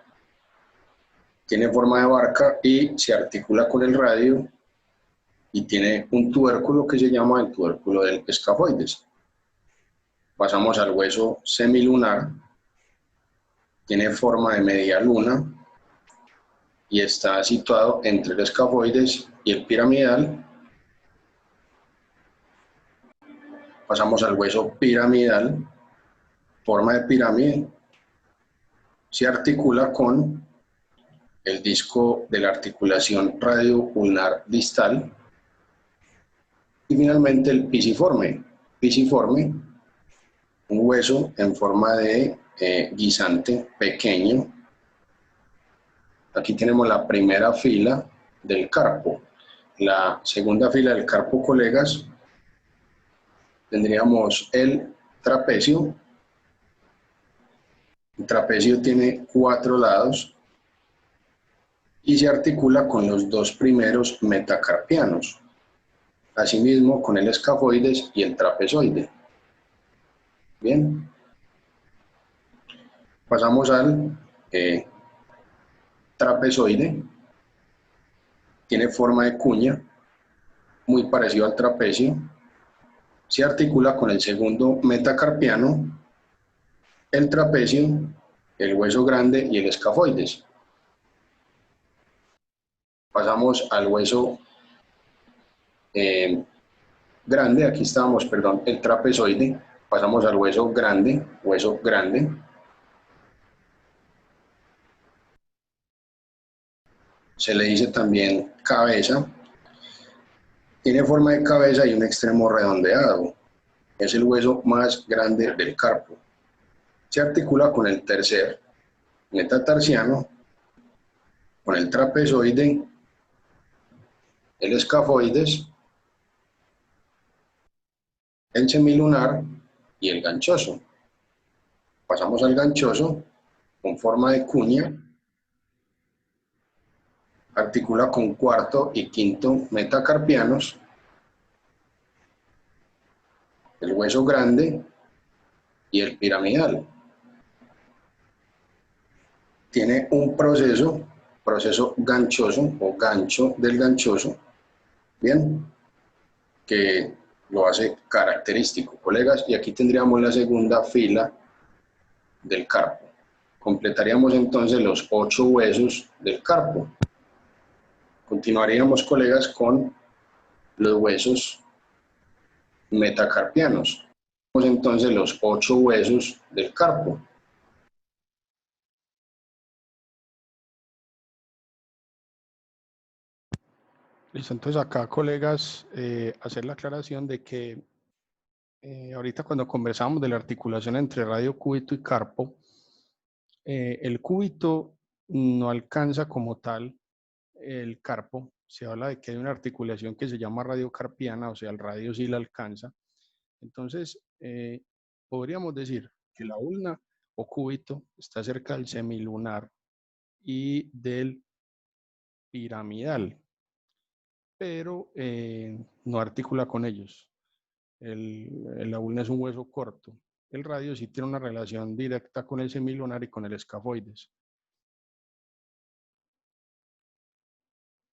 Tiene forma de barca y se articula con el radio y tiene un tubérculo que se llama el tubérculo del escafoides. Pasamos al hueso semilunar. Tiene forma de media luna y está situado entre el escafoides y el piramidal. Pasamos al hueso piramidal, forma de pirámide, se articula con el disco de la articulación radio-ulnar distal y finalmente el pisiforme. Pisiforme, un hueso en forma de guisante pequeño. Aquí tenemos la primera fila del carpo. La segunda fila del carpo, colegas, tendríamos el trapecio, El trapecio tiene 4 lados y se articula con los 2 primeros metacarpianos, asimismo con el escafoides y el trapezoide. Bien. Pasamos al trapezoide. Tiene forma de cuña, muy parecido al trapecio. Se articula con el segundo metacarpiano, el trapecio, el hueso grande y el escafoides. Pasamos al hueso grande, aquí estábamos, perdón, el trapezoide. Pasamos al hueso grande, se le dice también cabeza. Tiene forma de cabeza y un extremo redondeado. Es el hueso más grande del carpo. Se articula con el tercer metatarsiano, con el trapezoide, el escafoides, el semilunar y el ganchoso. Pasamos al ganchoso, con forma de cuña, articula con cuarto y quinto metacarpianos, el hueso grande y el piramidal. Tiene un proceso ganchoso o gancho del ganchoso, bien, que lo hace característico, colegas, y aquí tendríamos la segunda fila del carpo. Completaríamos entonces los 8 huesos del carpo. Continuaríamos, colegas, con los huesos metacarpianos. Entonces los 8 huesos del carpo. Listo, entonces acá, colegas, hacer la aclaración de que ahorita cuando conversamos de la articulación entre radiocúbito y carpo, el cúbito no alcanza como tal el carpo. Se habla de que hay una articulación que se llama radiocarpiana, o sea, el radio sí la alcanza. Entonces, podríamos decir que la ulna o cúbito está cerca del semilunar y del piramidal, pero no articula con ellos. La ulna es un hueso corto. El radio sí tiene una relación directa con el semilunar y con el escafoides.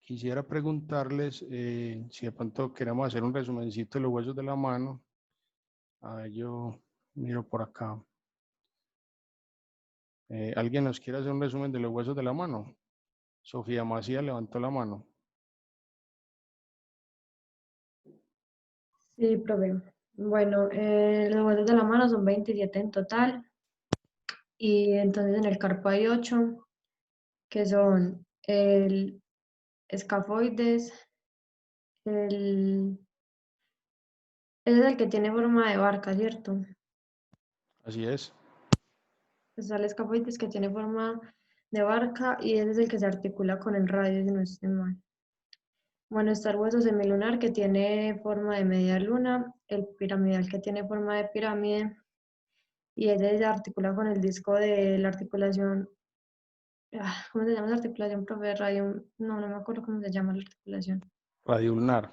Quisiera preguntarles si de pronto queremos hacer un resumencito de los huesos de la mano. A ver, yo miro por acá. ¿Alguien nos quiere hacer un resumen de los huesos de la mano? Sofía Macías levantó la mano. Sí, profe. Bueno, los huesos de la mano son 27 en total. Y entonces en el carpo hay 8, que son el escafoides, ese es el que tiene forma de barca, ¿cierto? Así es. Está el escafoides que tiene forma de barca y ese es el que se articula con el radio, si no estoy mal. Bueno, está el hueso semilunar que tiene forma de media luna, el piramidal que tiene forma de pirámide y ese se articula con el disco de la articulación. ¿Cómo se llama esa articulación, profe? Radio, no me acuerdo cómo se llama la articulación. Radio ulnar.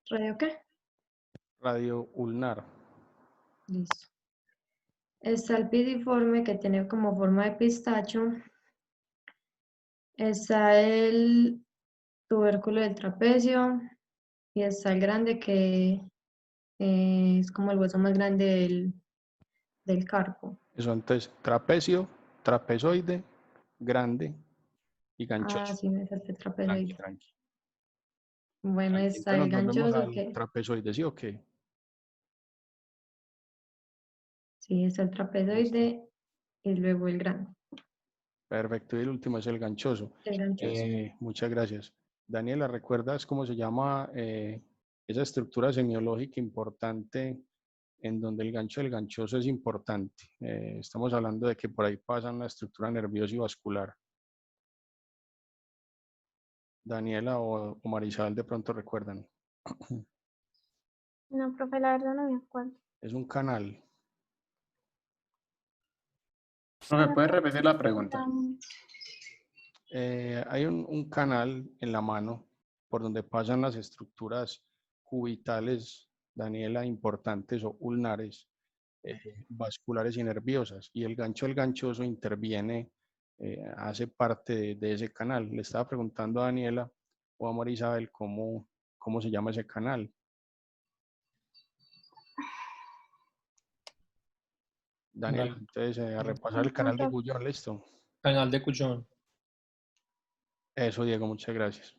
¿Radio qué? Radio ulnar. Listo. Está el piriforme que tiene como forma de pistacho. Está el tubérculo del trapecio y está el grande que es como el hueso más grande del carpo. Eso, entonces, trapecio, trapezoide, grande y Ah, ganchoso. sí, me falta el trapezoide. Tranqui. Bueno, está Entonces el nos vemos ganchoso al que... trapezoide, ¿sí o qué? Sí, está el trapezoide y luego el grande. Perfecto, y el último es el ganchoso. El ganchoso. Muchas gracias. Daniela, ¿recuerdas cómo se llama esa estructura semiológica importante en donde el gancho del ganchoso es importante? Estamos hablando de que por ahí pasa una estructura nerviosa y vascular. Daniela o Marisabel de pronto recuerdan. No, profe, la verdad no me acuerdo. Es un canal. ¿No me puedes repetir la pregunta? Hay un canal en la mano por donde pasan las estructuras cubitales, Daniela, importantes o ulnares, vasculares y nerviosas, y el gancho del ganchoso interviene, hace parte de ese canal. Le estaba preguntando a Daniela o a María Isabel cómo se llama ese canal. Daniela, entonces a repasar el canal de Gullón, ¿listo? Canal de Cullón. Eso, Diego, muchas gracias.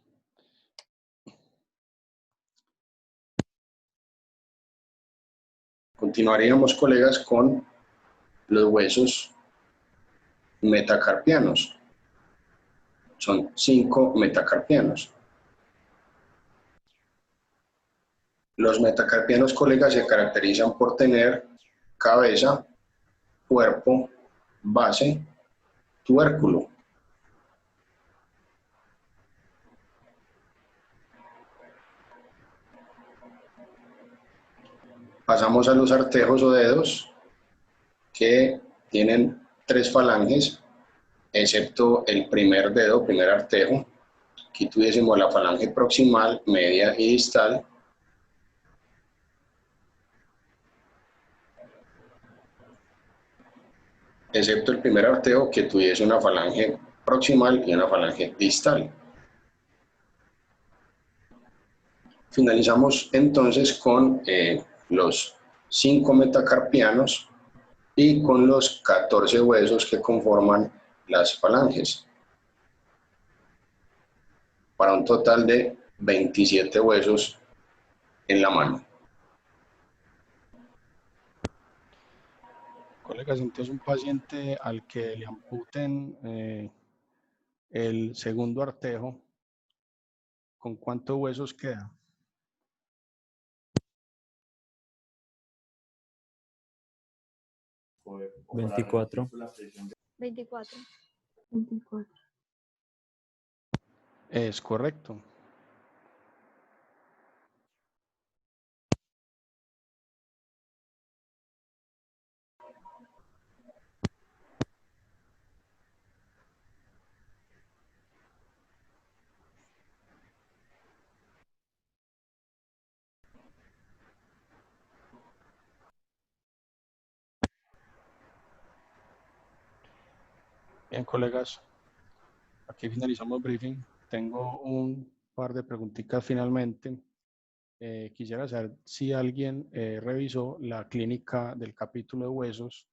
Continuaríamos, colegas, con los huesos metacarpianos. Son 5 metacarpianos. Los metacarpianos, colegas, se caracterizan por tener cabeza, cuerpo, base, tubérculo. Pasamos a los artejos o dedos, que tienen 3 falanges, excepto el primer dedo, primer artejo. Aquí tuviésemos la falange proximal, media y distal. Excepto el primer artejo, que tuviese una falange proximal y una falange distal. Finalizamos entonces con los 5 metacarpianos y con los 14 huesos que conforman las falanges, para un total de 27 huesos en la mano. Colegas, entonces un paciente al que le amputen el segundo artejo, ¿con cuántos huesos queda? ¿24? 24. Es correcto. Bien, colegas, aquí finalizamos el briefing. Tengo un par de preguntitas finalmente. Quisiera saber si alguien revisó la clínica del capítulo de huesos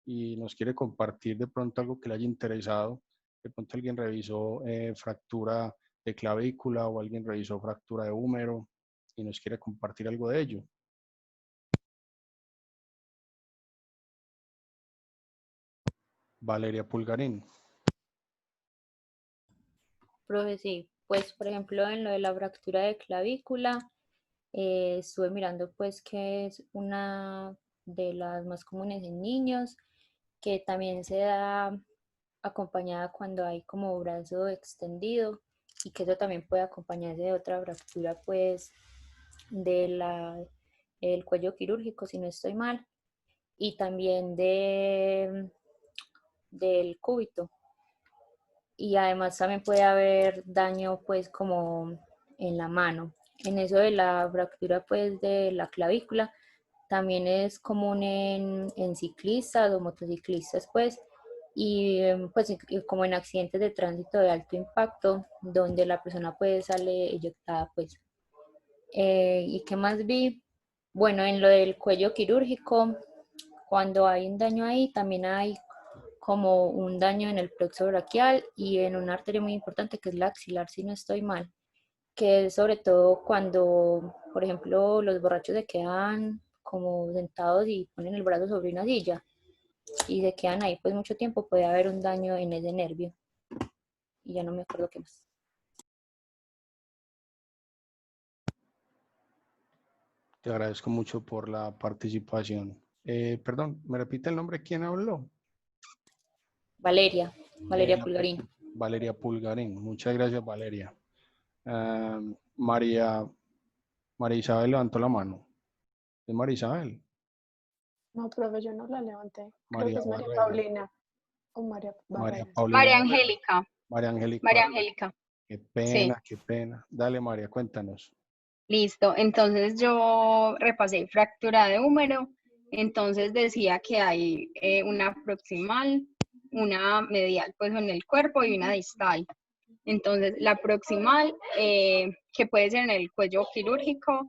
y nos quiere compartir de pronto algo que le haya interesado. De pronto alguien revisó fractura de clavícula o alguien revisó fractura de húmero y nos quiere compartir algo de ello. Valeria Pulgarín. Profe, sí, pues por ejemplo en lo de la fractura de clavícula, estuve mirando pues que es una de las más comunes en niños, que también se da acompañada cuando hay como brazo extendido y que eso también puede acompañarse de otra fractura pues el cuello quirúrgico, si no estoy mal, y también del cúbito. Y además también puede haber daño pues como en la mano. En eso de la fractura pues de la clavícula también es común en ciclistas o motociclistas pues, y pues como en accidentes de tránsito de alto impacto donde la persona pues sale eyectada pues. ¿Y qué más vi? Bueno, en lo del cuello quirúrgico, cuando hay un daño ahí también hay como un daño en el plexo braquial y en una arteria muy importante que es la axilar, si no estoy mal, que es sobre todo cuando, por ejemplo, los borrachos se quedan como sentados y ponen el brazo sobre una silla y se quedan ahí pues mucho tiempo, puede haber un daño en ese nervio. Y ya no me acuerdo qué más. Te agradezco mucho por la participación. Perdón, ¿me repite el nombre? ¿Quién habló? Valeria Pulgarín. Valeria Pulgarín. Muchas gracias, Valeria. María Isabel levantó la mano. ¿Es María Isabel? No, profe, yo no la levanté. Creo María que es María Barrera. Paulina. O María María Varela. Paulina. María Angélica. María Angélica. María Angélica. Qué Sí. pena, qué pena. Dale, María, cuéntanos. Listo, entonces yo repasé fractura de húmero, entonces decía que hay una proximal, una medial pues en el cuerpo y una distal. Entonces la proximal, que puede ser en el cuello quirúrgico,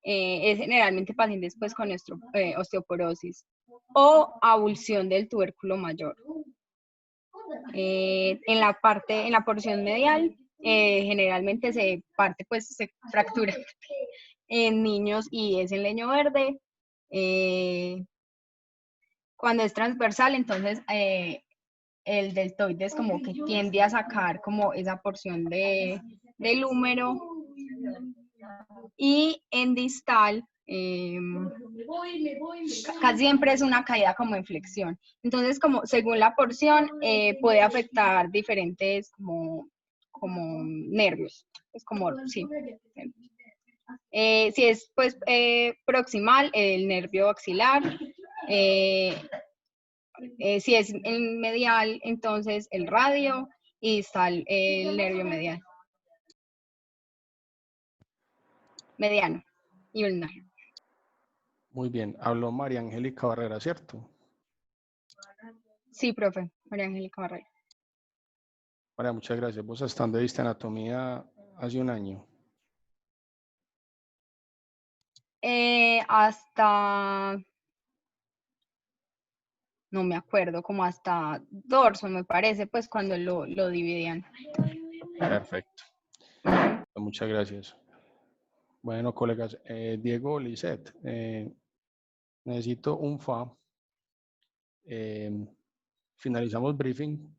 es generalmente pacientes pues con osteoporosis o abulsión del tubérculo mayor. En la porción medial, generalmente se parte, pues se fractura en niños y es en leño verde. Cuando es transversal, entonces el deltoide es como que tiende a sacar como esa porción del húmero. Y en distal, casi siempre es una caída como en flexión. Entonces, como según la porción, puede afectar diferentes como nervios. Es como, sí. Si es pues proximal, el nervio axilar. Si es el medial, entonces el radio, y distal el nervio mediano y ulnar. Muy bien. Habló María Angélica Barrera, ¿cierto? Sí, profe, María Angélica Barrera. María, muchas gracias. Vos estando de vista anatomía hace un año. Hasta, no me acuerdo, como hasta dorso, me parece, pues cuando lo dividían. Perfecto. Muchas gracias. Bueno, colegas, Diego, Lisette, necesito un FA. Finalizamos briefing